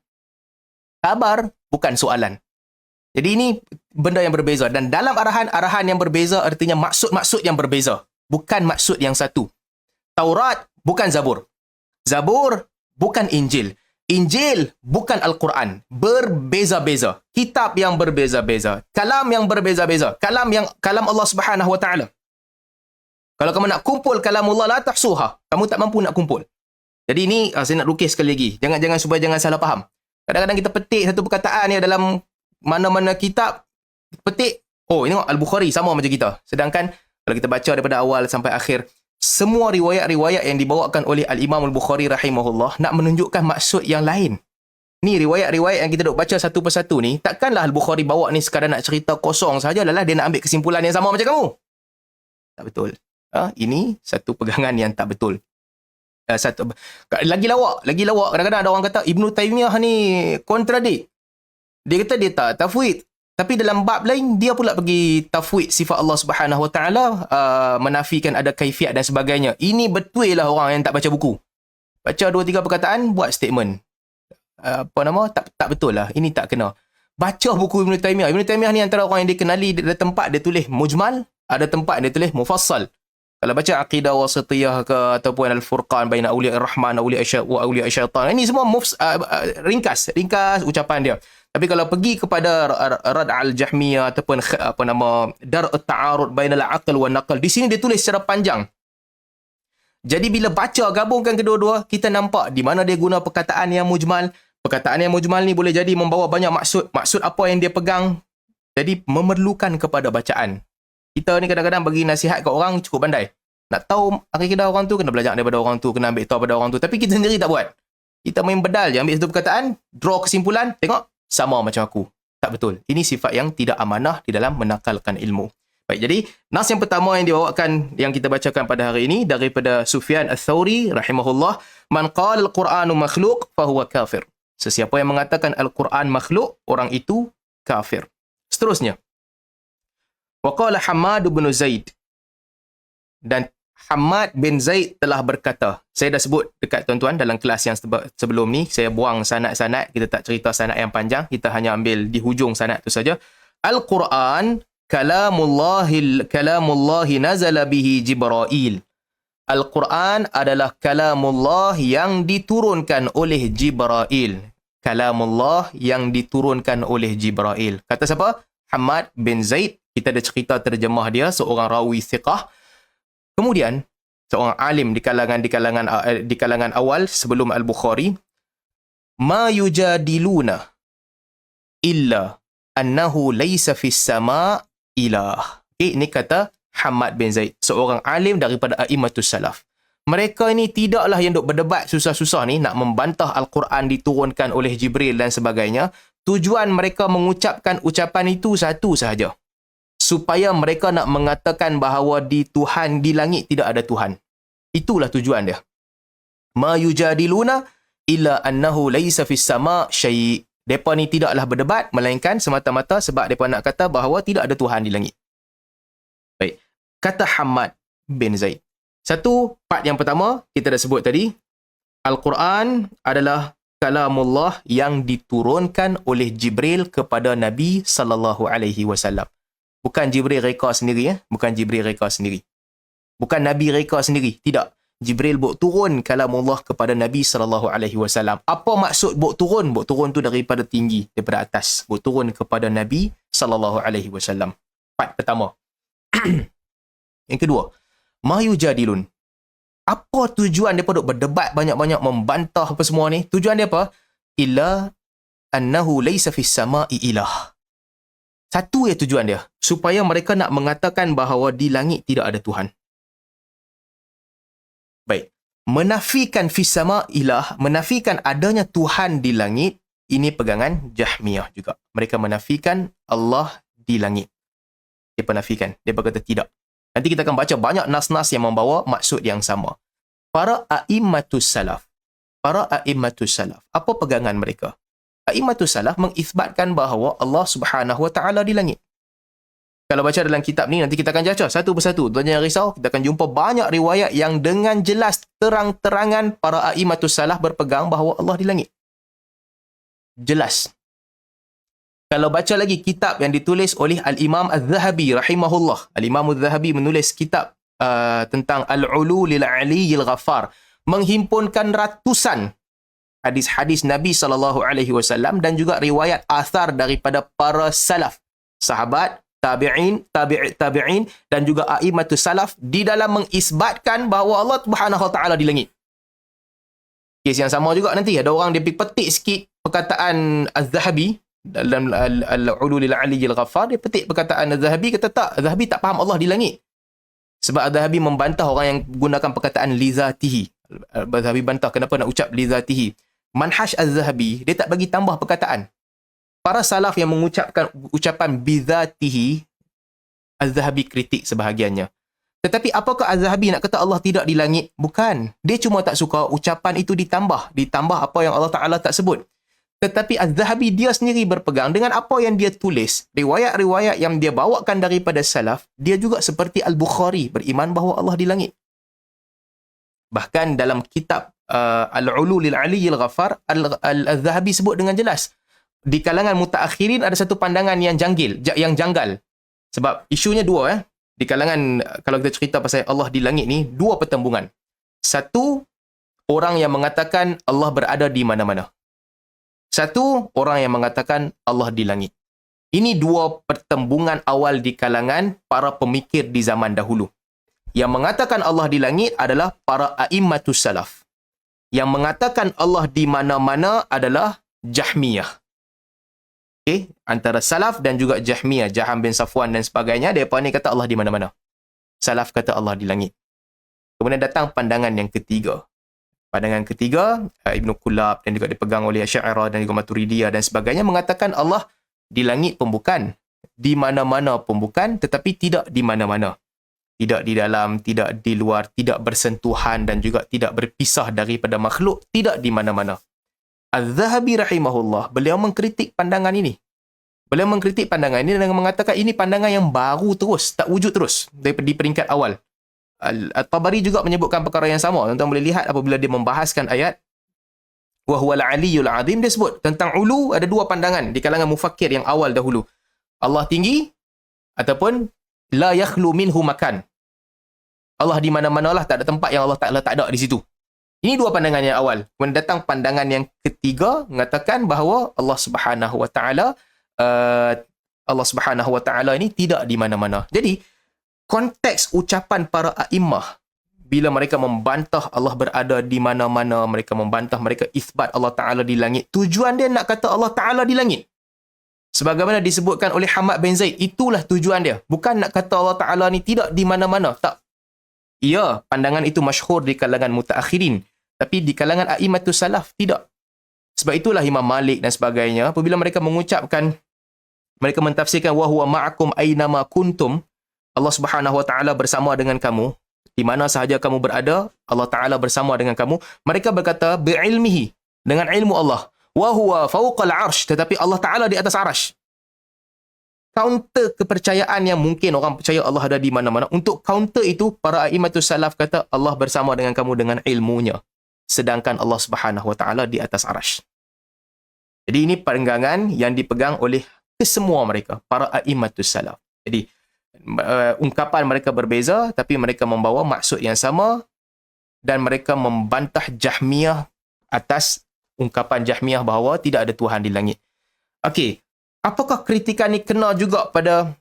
Khabar bukan soalan. Jadi ini benda yang berbeza. Dan dalam arahan yang berbeza artinya maksud-maksud yang berbeza. Bukan maksud yang satu. Taurat bukan Zabur. Zabur bukan Injil. Injil bukan Al-Quran. Berbeza-beza. Kitab yang berbeza-beza. Kalam yang berbeza-beza. Kalam Allah Subhanahu Wa Taala. Kalau kamu nak kumpul kalamullah la tahsuha. Kamu tak mampu nak kumpul. Jadi ini saya nak lukis sekali lagi. Supaya jangan salah faham. Kadang-kadang kita petik satu perkataan ni dalam mana-mana kitab, petik, oh ini Al-Bukhari sama macam kita. Sedangkan kalau kita baca daripada awal sampai akhir, semua riwayat-riwayat yang dibawakan oleh Al-Imam Al-Bukhari rahimahullah nak menunjukkan maksud yang lain. Ni riwayat-riwayat yang kita duk baca satu persatu ni, takkanlah Al-Bukhari bawa ni sekadar nak cerita kosong saja, lalah dia nak ambil kesimpulan yang sama macam kamu. Tak betul. Ini satu pegangan yang tak betul. Lagi lawak. Kadang-kadang ada orang kata Ibn Taymiyah ni kontradik. Dia kata dia tak tafwid. Tapi dalam bab lain, dia pula pergi tafwid sifat Allah Subhanahu Wa Taala, menafikan ada kaifiat dan sebagainya. Ini betul lah orang yang tak baca buku. Baca 2-3 perkataan, buat statement. Tak betul lah. Ini tak kena. Baca buku Ibn Taymiyah. Ibn Taymiyah ni antara orang yang dikenali, ada tempat dia tulis mujmal, ada tempat dia tulis mufassal. Kalau baca Aqidah Wasitiyah ke ataupun Al-Furqan baina Awliya Ar-Rahman wa Awliya Syaitan, ini semua ringkas ucapan dia. Tapi kalau pergi kepada Rad al-Jahmiyah ataupun Dar' at-Ta'arud bainal aql wa naql, di sini dia tulis secara panjang. Jadi bila baca gabungkan kedua-dua, kita nampak di mana dia guna perkataan yang mujmal. Perkataan yang mujmal ni boleh jadi membawa banyak maksud. Maksud apa yang dia pegang. Jadi memerlukan kepada bacaan. Kita ni kadang-kadang bagi nasihat kat orang cukup pandai. Nak tahu akidah orang tu, kena belajar daripada orang tu, kena ambil tahu daripada orang tu. Tapi kita sendiri tak buat. Kita main bedal je, ambil satu perkataan, draw kesimpulan, tengok, sama macam aku. Tak betul. Ini sifat yang tidak amanah di dalam menakalkan ilmu. Baik, jadi nas yang pertama yang dibawakan, yang kita bacakan pada hari ini, daripada Sufyan Ats-Tsauri rahimahullah, man qala al-Qur'anu makhluq fahuwa kafir. Sesiapa yang mengatakan Al-Quran makhluk, orang itu kafir. Seterusnya, waqala Hammad bin Zaid, dan Hammad bin Zaid telah berkata. Saya dah sebut dekat tuan-tuan dalam kelas yang sebelum ni, saya buang sanad-sanad, kita tak cerita sanad yang panjang, kita hanya ambil di hujung sanad tu saja. Al-Quran kalamullahi nazala bihi Jibril. Al-Quran adalah kalamullah yang diturunkan oleh Jibril. Kalamullah yang diturunkan oleh Jibril. Kata siapa? Hammad bin Zaid. Kita ada cerita terjemah dia, seorang rawi thiqah. Kemudian, seorang alim di kalangan awal sebelum Al-Bukhari, ma yujadiluna illa annahu laysa fis sama' ilah. Okay, ini kata Hammad bin Zaid, seorang alim daripada a'immatus salaf. Mereka ini tidaklah yang duk berdebat susah-susah ni nak membantah Al-Quran diturunkan oleh Jibril dan sebagainya. Tujuan mereka mengucapkan ucapan itu satu sahaja, supaya mereka nak mengatakan bahawa di Tuhan di langit tidak ada Tuhan. Itulah tujuan dia. Ma yujadiluna illa annahu laysa fis sama' syai'. Depa ni tidaklah berdebat melainkan semata-mata sebab depa nak kata bahawa tidak ada Tuhan di langit. Baik. Kata Hammad bin Zaid. Satu, part yang pertama kita dah sebut tadi, Al-Quran adalah kalamullah yang diturunkan oleh Jibril kepada Nabi sallallahu alaihi wasallam. Bukan Jibril reka sendiri, bukan Jibril reka sendiri. Bukan Nabi reka sendiri, tidak. Jibril buat turun kalamullah kepada Nabi sallallahu alaihi wasallam. Apa maksud buat turun? Buat turun tu daripada tinggi, daripada atas. Buat turun kepada Nabi sallallahu alaihi wasallam. Part pertama. Yang kedua, ma yujadilun. Apa tujuan depa duk berdebat banyak-banyak membantah apa semua ni? Tujuan dia apa? Illa annahu laysa fis sama'i ilah. Satu ya tujuan dia, supaya mereka nak mengatakan bahawa di langit tidak ada Tuhan. Baik. Menafikan fis sama' ilah, menafikan adanya Tuhan di langit, ini pegangan Jahmiyah juga. Mereka menafikan Allah di langit. Dia menafikan. Dia berkata tidak. Nanti kita akan baca banyak nas-nas yang membawa maksud yang sama. Para a'immatus salaf. Apa pegangan mereka? A'immatus salaf mengisbatkan bahawa Allah Subhanahu Wa Taala di langit. Kalau baca dalam kitab ni, nanti kita akan baca satu persatu. Tuan jangan risau, kita akan jumpa banyak riwayat yang dengan jelas, terang-terangan para a'immatus salaf berpegang bahawa Allah di langit. Jelas. Kalau baca lagi kitab yang ditulis oleh Al-Imam Al-Zahabi rahimahullah. Al-Imam Al-Zahabi menulis kitab tentang Al-Ulu lil-Aliyyil Ghaffar. Menghimpunkan ratusan hadis-hadis Nabi SAW dan juga riwayat athar daripada para salaf, sahabat, tabi'in dan juga a'immatus salaf di dalam mengisbatkan bahawa Allah Subhanahu Wa Taala di langit. Kes yang sama juga nanti ada orang dia petik sikit perkataan Az-Zahabi dalam Al-Ulu lil-Aliyyil Ghaffar, dia petik perkataan Az-Zahabi, kata tak, Az-Zahabi tak faham Allah di langit. Sebab Az-Zahabi membantah orang yang gunakan perkataan li zatihi. Az-Zahabi bantah kenapa nak ucap li zatihi. Manhaj Az-Zahabi, dia tak bagi tambah perkataan. Para salaf yang mengucapkan ucapan bizatihi, Az-Zahabi kritik sebahagiannya. Tetapi apakah Az-Zahabi nak kata Allah tidak di langit? Bukan. Dia cuma tak suka ucapan itu ditambah apa yang Allah Ta'ala tak sebut. Tetapi Az-Zahabi dia sendiri berpegang dengan apa yang dia tulis. Riwayat-riwayat yang dia bawakan daripada salaf, dia juga seperti Al-Bukhari, beriman bahawa Allah di langit. Bahkan dalam kitab Al-Ulu lil-Aliyyil Ghaffar, Al-Zahabi sebut dengan jelas. Di kalangan mutaakhirin ada satu pandangan yang janggal. Sebab isunya dua. Di kalangan, kalau kita cerita pasal Allah di langit ni, dua pertembungan. Satu, orang yang mengatakan Allah berada di mana-mana. Satu, orang yang mengatakan Allah di langit. Ini dua pertembungan awal di kalangan para pemikir di zaman dahulu. Yang mengatakan Allah di langit adalah para a'immatus salaf. Yang mengatakan Allah di mana-mana adalah Jahmiyah. Okay? Antara salaf dan juga Jahmiyah, Jaham bin Safwan dan sebagainya, mereka ni kata Allah di mana-mana. Salaf kata Allah di langit. Kemudian datang pandangan yang ketiga. Pandangan ketiga, Ibn Qulab dan juga dipegang oleh Asy'ariyah dan juga Maturidiyah dan sebagainya, mengatakan Allah di langit pun bukan, di mana-mana pun bukan, tetapi tidak di mana-mana. Tidak di dalam, tidak di luar, tidak bersentuhan dan juga tidak berpisah daripada makhluk, tidak di mana-mana. Az-Zahabi rahimahullah, beliau mengkritik pandangan ini. Beliau mengkritik pandangan ini dengan mengatakan ini pandangan yang baru terus, tak wujud terus di peringkat awal. At-Tabari juga menyebutkan perkara yang sama. Tuan-tuan boleh lihat apabila dia membahaskan ayat wa huwal aliyyul azim, dia sebut tentang ulu ada dua pandangan di kalangan mufakkir yang awal dahulu. Allah tinggi ataupun la yakhlu minhu makan. Allah di mana-manalah, tak ada tempat yang Allah Ta'ala tak ada di situ. Ini dua pandangan yang awal. Kemudian datang pandangan yang ketiga mengatakan bahawa Allah Subhanahu Wa Ta'ala ini tidak di mana-mana. Jadi konteks ucapan para a'immah bila mereka membantah Allah berada di mana-mana, mereka membantah, mereka isbat Allah Ta'ala di langit, tujuan dia nak kata Allah Ta'ala di langit. Sebagaimana disebutkan oleh Hamad bin Zaid, itulah tujuan dia. Bukan nak kata Allah Ta'ala ni tidak di mana-mana. Tak. Ya, pandangan itu masyhur di kalangan mutaakhirin. Tapi di kalangan a'immatus salaf, tidak. Sebab itulah Imam Malik dan sebagainya, apabila mereka mengucapkan, mereka mentafsirkan wa huwa ma'akum aynama kuntum, Allah Subhanahu Wa Taala bersama dengan kamu, di mana sahaja kamu berada, Allah Taala bersama dengan kamu. Mereka berkata bi'ilmihi, dengan ilmu Allah. Wa huwa fawqal arsh, tetapi Allah Taala di atas arsh. Counter kepercayaan yang mungkin orang percaya Allah ada di mana-mana. Untuk counter itu, para a'immatus salaf kata Allah bersama dengan kamu dengan ilmunya. Sedangkan Allah Subhanahu Wa Taala di atas arsh. Jadi ini pegangan yang dipegang oleh kesemua mereka, para a'immatus salaf. Jadi ungkapan mereka berbeza, tapi mereka membawa maksud yang sama dan mereka membantah Jahmiyah atas ungkapan Jahmiyah bahawa tidak ada Tuhan di langit. Okey, apakah kritikan ni kena juga pada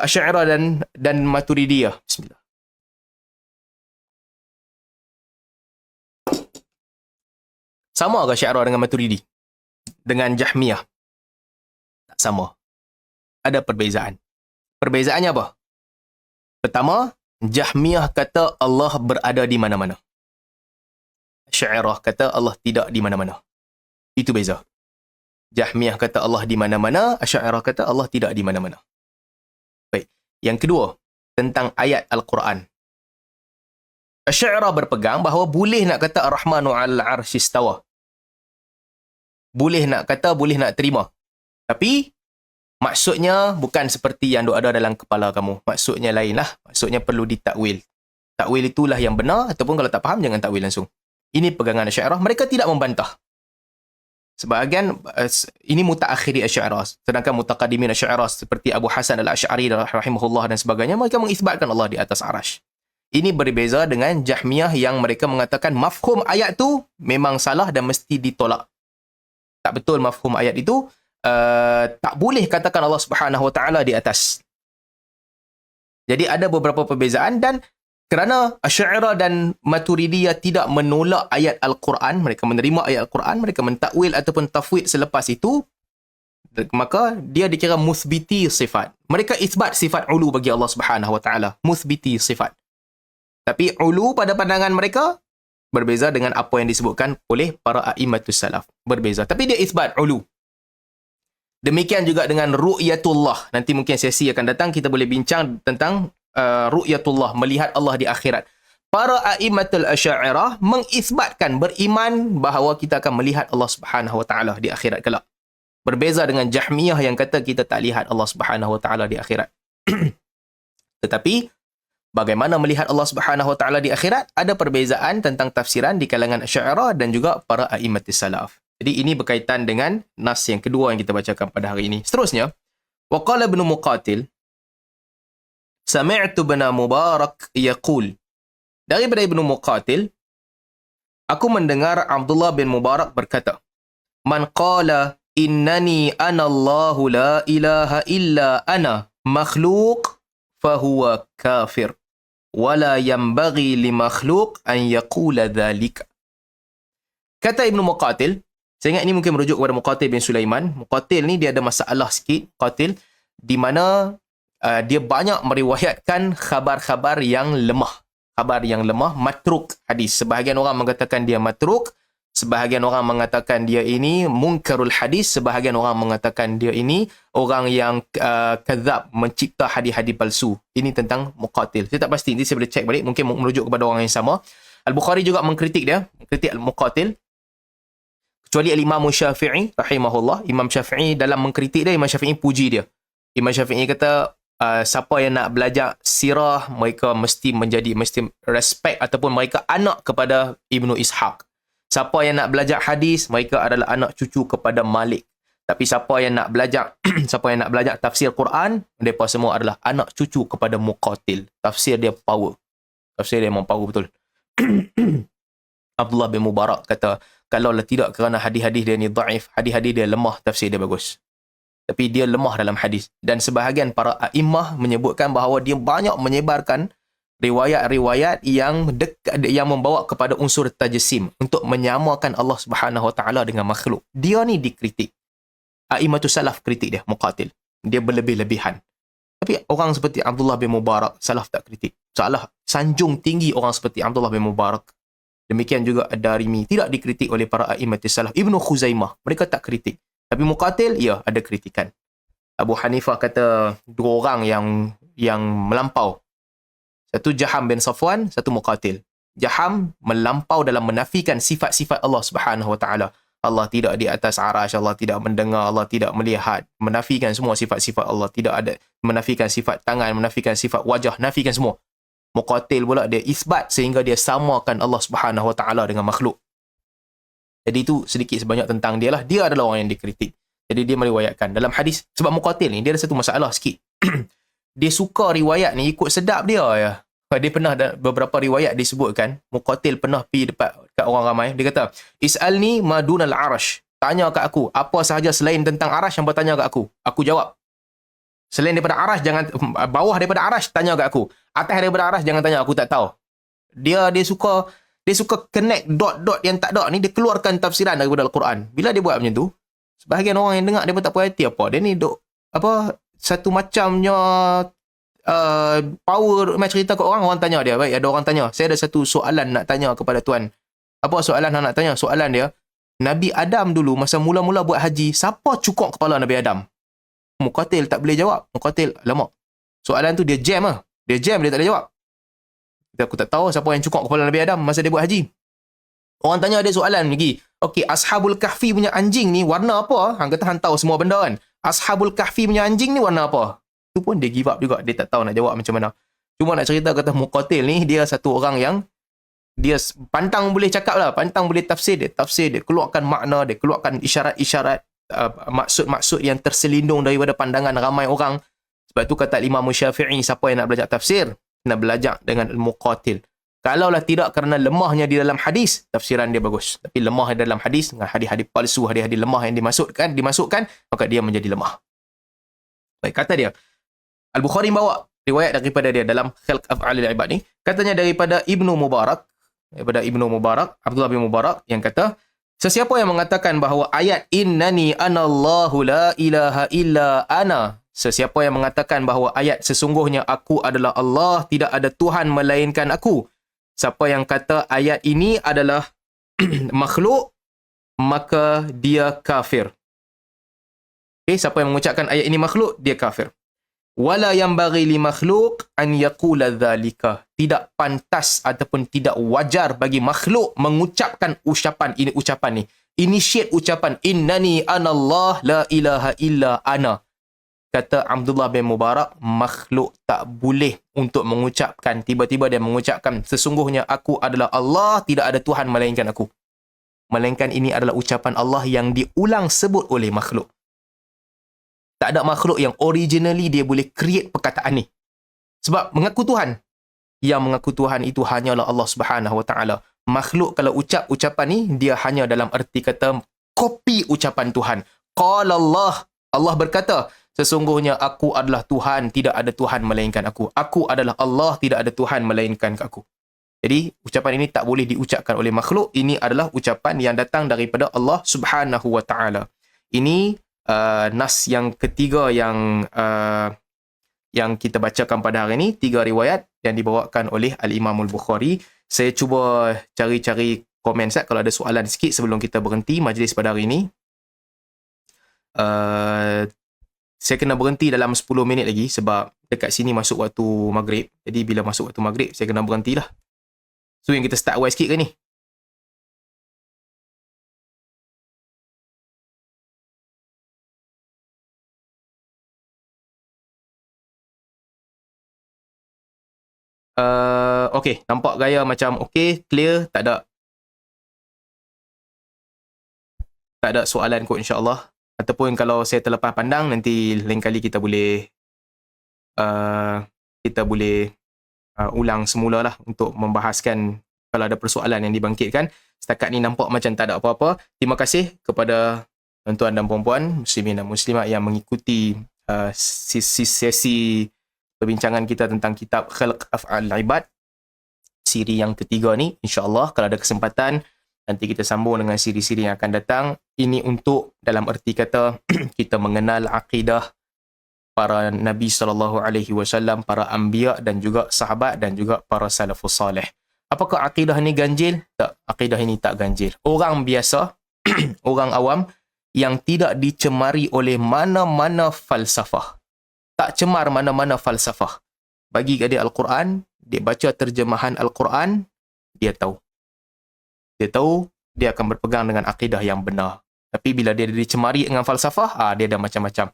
Asy'ariyah dan Maturidiyah? Bismillah. Sama ke Asy'ariyah dengan Maturidi? Dengan Jahmiyah? Tak sama. Ada perbezaan. Perbezaannya apa? Pertama, Jahmiyah kata Allah berada di mana-mana. Asy'ariyah kata Allah tidak di mana-mana. Itu beza. Jahmiyah kata Allah di mana-mana, Asy'ariyah kata Allah tidak di mana-mana. Baik. Yang kedua, tentang ayat Al-Quran. Asy'ariyah berpegang bahawa boleh nak kata Ar-Rahmanu 'alal 'arsy istawa. Boleh nak kata, boleh nak terima. Tapi maksudnya bukan seperti yang ada dalam kepala kamu. Maksudnya lainlah. Maksudnya perlu ditakwil. Takwil itulah yang benar, ataupun kalau tak faham, jangan takwil langsung. Ini pegangan Asy'ariyah. Mereka tidak membantah. Sebahagian ini mutaakhiri Asy'ariyah, sedangkan mutaqaddimin Asy'ariyah seperti Abu Hasan Al-Asy'ari rahimahullah dan sebagainya, mereka mengisbatkan Allah di atas arash. Ini berbeza dengan Jahmiyah yang mereka mengatakan mafhum ayat tu memang salah dan mesti ditolak. Tak betul mafhum ayat itu, tak boleh katakan Allah Subhanahu Wa Taala di atas. Jadi ada beberapa perbezaan, dan kerana Asy'ariyah dan Maturidiyah tidak menolak ayat Al-Quran, mereka menerima ayat Al-Quran, mereka mentakwil ataupun tafwid selepas itu, maka dia dikira muthbiti sifat. Mereka isbat sifat ulu bagi Allah Subhanahu Wa Taala, muthbiti sifat. Tapi ulu pada pandangan mereka berbeza dengan apa yang disebutkan oleh para a'immatus salaf. Berbeza. Tapi dia isbat ulu. Demikian juga dengan ru'yatullah. Nanti mungkin sesi akan datang kita boleh bincang tentang ru'yatullah, melihat Allah di akhirat. Para a'immatul asy'ariyah mengisbatkan, beriman bahawa kita akan melihat Allah Subhanahu Wa Taala di akhirat kelak. Berbeza dengan Jahmiyah yang kata kita tak lihat Allah Subhanahu Wa Taala di akhirat. Tetapi bagaimana melihat Allah Subhanahu Wa Taala di akhirat, ada perbezaan tentang tafsiran di kalangan asy'ariyah dan juga para a'immatus salaf. Jadi ini berkaitan dengan nas yang kedua yang kita bacakan pada hari ini. Seterusnya, waqala Ibnu Muqatil, sami'tu Ibn Mubarak yaqul. Daripada Ibnu Muqatil, aku mendengar Abdullah bin Mubarak berkata, man qala innani ana Allahu la ilaha illa ana makhluq fahuwa kafir wala yanbaghi li makhluq an yaqula dhalika. Kata Ibnu Muqatil, saya ingat ini mungkin merujuk kepada Muqatil bin Sulaiman. Muqatil ni dia ada masalah sikit, Muqatil, di mana dia banyak meriwayatkan khabar-khabar yang lemah. Khabar yang lemah, matruk hadis. Sebahagian orang mengatakan dia matruk, sebahagian orang mengatakan dia ini munkarul hadis, sebahagian orang mengatakan dia ini orang yang kadzab, mencipta hadis-hadis palsu. Ini tentang Muqatil. Saya tak pasti, nanti saya boleh cek balik, mungkin merujuk kepada orang yang sama. Al-Bukhari juga mengkritik dia, mengkritik Al-Muqatil. Kecuali Imam Syafi'i rahimahullah. Imam Syafi'i dalam mengkritik dia, Imam Syafi'i puji dia. Imam Syafi'i kata, siapa yang nak belajar sirah, mereka mesti respect ataupun mereka anak kepada Ibnu Ishaq. Siapa yang nak belajar hadis, mereka adalah anak cucu kepada Malik. Tapi siapa yang nak belajar tafsir Quran, mereka semua adalah anak cucu kepada Muqatil. Tafsir dia power. Tafsir dia memang power betul. Abdullah bin Mubarak kata, kalaulah tidak kerana hadis-hadis dia ni dhaif, hadis-hadis dia lemah, tafsir dia bagus. Tapi dia lemah dalam hadis. Dan sebahagian para a'immah menyebutkan bahawa dia banyak menyebarkan riwayat-riwayat yang membawa kepada unsur tajsim, untuk menyamakan Allah Subhanahu Wa Taala dengan makhluk. Dia ni dikritik. A'immatus salaf kritik dia, Muqatil. Dia berlebih-lebihan. Tapi orang seperti Abdullah bin Mubarak, salaf tak kritik. Salah sanjung tinggi orang seperti Abdullah bin Mubarak. Demikian juga Ad-Darimi, tidak dikritik oleh para a'immatus salaf. Ibnu Khuzaimah, mereka tak kritik. Tapi Muqatil, ya, ada kritikan. Abu Hanifah kata dua orang yang melampau. Satu Jaham bin Safwan, satu Muqatil. Jaham melampau dalam menafikan sifat-sifat Allah Subhanahu Wa Taala. Allah tidak di atas arash, Allah tidak mendengar, Allah tidak melihat. Menafikan semua sifat-sifat Allah. Tidak ada. Menafikan sifat tangan, menafikan sifat wajah, nafikan semua. Muqatil pula dia isbat sehingga dia samakan Allah Subhanahu Wa Taala dengan makhluk. Jadi itu sedikit sebanyak tentang dia lah. Dia adalah orang yang dikritik. Jadi dia meriwayatkan dalam hadis, sebab Muqatil ni dia ada satu masalah sikit. Dia suka riwayat ni ikut sedap dia ya. Dia pernah beberapa riwayat disebutkan, Muqatil pernah pergi dekat orang ramai, dia kata, "Is'alni madunal arash." Tanya kat aku, apa sahaja selain tentang arash yang bertanya kat aku. Aku jawab. Selain daripada arash, jangan, bawah daripada arash, tanya kat aku. Atas daripada arash, jangan tanya, aku tak tahu. Dia suka connect dot-dot yang tak ada ni, dia keluarkan tafsiran daripada Al-Quran. Bila dia buat macam tu, sebahagian orang yang dengar, dia pun tak puas hati apa. Dia ni satu macamnya power main cerita ke orang tanya dia. Baik, ada orang tanya, saya ada satu soalan nak tanya kepada Tuan. Apa soalan nak tanya? Soalan dia, Nabi Adam dulu masa mula-mula buat haji, siapa cukur kepala Nabi Adam? Muqatil tak boleh jawab. Muqatil, lama. Soalan tu dia jam lah. Dia jam, dia tak boleh jawab. Aku tak tahu siapa yang cukur kepala Nabi Adam masa dia buat haji. Orang tanya dia soalan lagi. Okey, Ashabul Kahfi punya anjing ni warna apa? Hang kata hang tahu semua benda kan. Ashabul Kahfi punya anjing ni warna apa? Tu pun dia give up juga. Dia tak tahu nak jawab macam mana. Cuma nak cerita kata Muqatil ni, dia satu orang yang pantang boleh cakap lah, pantang boleh tafsir, dia keluarkan makna, dia keluarkan isyarat-isyarat, maksud-maksud yang terselindung daripada pandangan ramai orang. Sebab tu kata Imam Syafi'i, siapa yang nak belajar tafsir, nak belajar dengan al-muqatil. Kalaulah tidak kerana lemahnya di dalam hadis, tafsiran dia bagus. Tapi lemah di dalam hadis, dengan hadis-hadis palsu, hadis-hadis lemah yang dimasukkan, maka dia menjadi lemah. Baik, kata dia, Al-Bukhari bawa riwayat daripada dia dalam Khalq Af'alil Ibad ni, katanya daripada Ibnu Mubarak, Abdullah bin Mubarak, yang kata, sesiapa yang mengatakan bahawa ayat innani anallahu la ilaha illa ana, sesiapa yang mengatakan bahawa ayat sesungguhnya aku adalah Allah, tidak ada Tuhan melainkan aku, siapa yang kata ayat ini adalah makhluk, maka dia kafir. Okay, siapa yang mengucapkan ayat ini makhluk, dia kafir. Wala yanbaghi li makhluk an yaqula dzalika. Tidak pantas ataupun tidak wajar bagi makhluk mengucapkan ucapan ni. Initiate ucapan innani anallah la ilaha illa ana. Kata Abdullah bin Mubarak, makhluk tak boleh untuk mengucapkan, tiba-tiba dia mengucapkan sesungguhnya aku adalah Allah, tidak ada Tuhan melainkan aku. Melainkan ini adalah ucapan Allah yang diulang sebut oleh makhluk. Tak ada makhluk yang originally dia boleh create perkataan ni. Sebab mengaku Tuhan. Yang mengaku Tuhan itu hanyalah Allah Subhanahu Wa Taala. Makhluk kalau ucap ucapan ni, dia hanya dalam erti kata kopi ucapan Tuhan. Qala Allah. Allah berkata, sesungguhnya aku adalah Tuhan, tidak ada Tuhan melainkan aku. Aku adalah Allah, tidak ada Tuhan melainkan aku. Jadi, ucapan ini tak boleh diucapkan oleh makhluk. Ini adalah ucapan yang datang daripada Allah Subhanahu Wa Taala. Ini nas yang ketiga yang kita bacakan pada hari ini, 3 riwayat yang dibawakan oleh Al-Imam Al-Bukhari. Saya cuba cari-cari komen set kalau ada soalan sikit sebelum kita berhenti majlis pada hari ini. Saya kena berhenti dalam 10 minit lagi sebab dekat sini masuk waktu maghrib. Jadi bila masuk waktu maghrib, saya kena berhentilah. So yang kita start awal sikit ke ni? Okay, nampak gaya macam okay, clear, tak ada soalan kot insyaAllah. Ataupun kalau saya terlepas pandang, nanti lain kali kita boleh ulang semula lah untuk membahaskan kalau ada persoalan yang dibangkitkan. Setakat ni nampak macam tak ada apa-apa. Terima kasih kepada tuan-tuan dan puan-puan, muslimin dan muslimat yang mengikuti sesi perbincangan kita tentang kitab Khalq Af'alil Ibad, siri yang ketiga ni. InsyaAllah kalau ada kesempatan, nanti kita sambung dengan siri-siri yang akan datang. Ini untuk dalam erti kata kita mengenal akidah para Nabi SAW, para anbiya dan juga sahabat dan juga para salafus salih. Apakah akidah ni ganjil? Tak, akidah ini tak ganjil. Orang biasa, orang awam yang tidak dicemari oleh mana-mana falsafah. Tak cemar mana-mana falsafah. Bagi dia Al-Quran, dia baca terjemahan Al-Quran, dia tahu. Dia tahu, dia akan berpegang dengan akidah yang benar. Tapi bila dia dicemari dengan falsafah, dia dah macam-macam.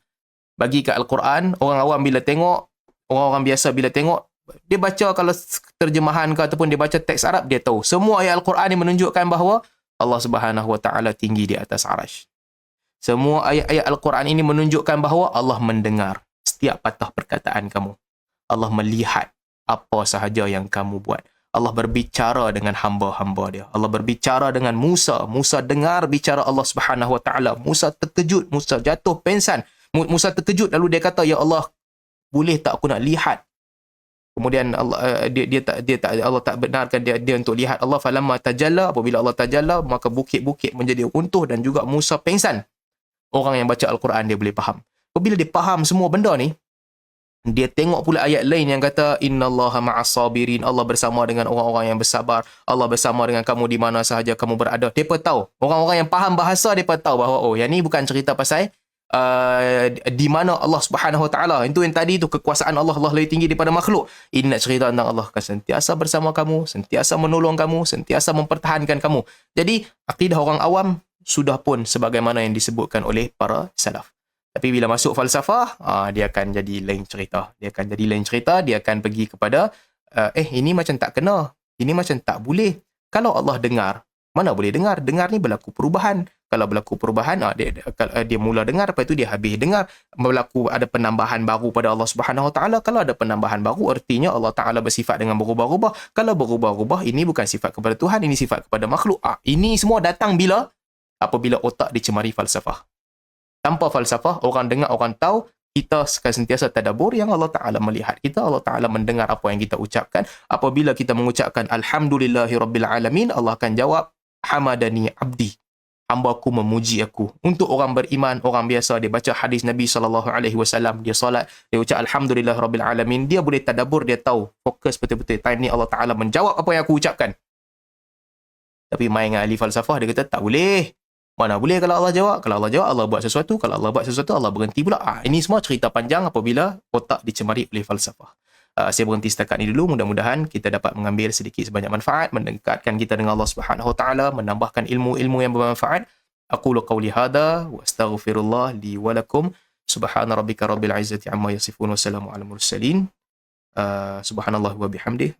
Bagi kat Al-Quran, orang awam bila tengok, orang-orang biasa bila tengok, dia baca kalau terjemahan ke ataupun dia baca teks Arab, dia tahu. Semua ayat Al-Quran ni menunjukkan bahawa Allah Subhanahu Wa Taala tinggi di atas arash. Semua ayat-ayat Al-Quran ini menunjukkan bahawa Allah mendengar setiap patah perkataan kamu. Allah melihat apa sahaja yang kamu buat. Allah berbicara dengan hamba-hamba dia. Allah berbicara dengan Musa. Musa dengar bicara Allah Subhanahu Wa Taala. Musa terkejut. Musa jatuh pengsan. Musa terkejut lalu dia kata, ya Allah, boleh tak aku nak lihat? Kemudian Allah Allah tak benarkan dia untuk lihat. Allah falamma tajalla, apabila Allah tajalla, maka bukit-bukit menjadi runtuh dan juga Musa pengsan. Orang yang baca Al-Quran dia boleh faham. Apabila dia faham semua benda ni, dia tengok pula ayat lain yang kata innallaha ma'as sabirin, Allah bersama dengan orang-orang yang bersabar. Allah bersama dengan kamu di mana sahaja kamu berada. Depa tahu, orang-orang yang faham bahasa depa tahu bahawa yang ni bukan cerita pasal di mana Allah Subhanahu Wa Taala. Itu yang tadi tu kekuasaan Allah lebih tinggi daripada makhluk. Ini nak cerita tentang Allah akan sentiasa bersama kamu, sentiasa menolong kamu, sentiasa mempertahankan kamu. Jadi akidah orang awam sudah pun sebagaimana yang disebutkan oleh para salaf. Tapi bila masuk falsafah, dia akan jadi lain cerita. Dia akan pergi kepada ini macam tak kena, ini macam tak boleh. Kalau Allah dengar, mana boleh dengar? Dengar ni berlaku perubahan. Kalau berlaku perubahan, dia mula dengar, lepas itu dia habis dengar. Berlaku ada penambahan baru pada Allah Subhanahu Wa Taala. Kalau ada penambahan baru, artinya Allah Taala bersifat dengan berubah-ubah. Kalau berubah-ubah, ini bukan sifat kepada Tuhan, ini sifat kepada makhluk. Ini semua datang apabila otak dicemari falsafah. Tanpa falsafah, orang dengar, orang tahu, kita sentiasa tadabbur yang Allah Ta'ala melihat kita, Allah Ta'ala mendengar apa yang kita ucapkan. Apabila kita mengucapkan Alhamdulillahi Rabbil Alamin, Allah akan jawab, Hamadani Abdi. Hamba-Ku memuji aku. Untuk orang beriman, orang biasa, dia baca hadis Nabi SAW, dia solat, dia ucap Alhamdulillah Rabbil Alamin, dia boleh tadabbur, dia tahu, fokus betul-betul. Time ni Allah Ta'ala menjawab apa yang aku ucapkan. Tapi main dengan ahli falsafah, dia kata, tak boleh. Mana boleh kalau Allah jawab? Kalau Allah jawab, Allah buat sesuatu. Kalau Allah buat sesuatu, Allah berhenti pula. Ini semua cerita panjang apabila otak dicemari oleh falsafah. Saya berhenti setakat ini dulu. Mudah-mudahan kita dapat mengambil sedikit sebanyak manfaat, mendekatkan kita dengan Allah Subhanahu Wa Taala, menambahkan ilmu-ilmu yang bermanfaat. Aqulu qawli hadha wa astaghfirullah li wa lakum. Subhana rabbika rabbil izzati amma yasifun wa salamun alal mursalin. Subhanallah wa bihamdih.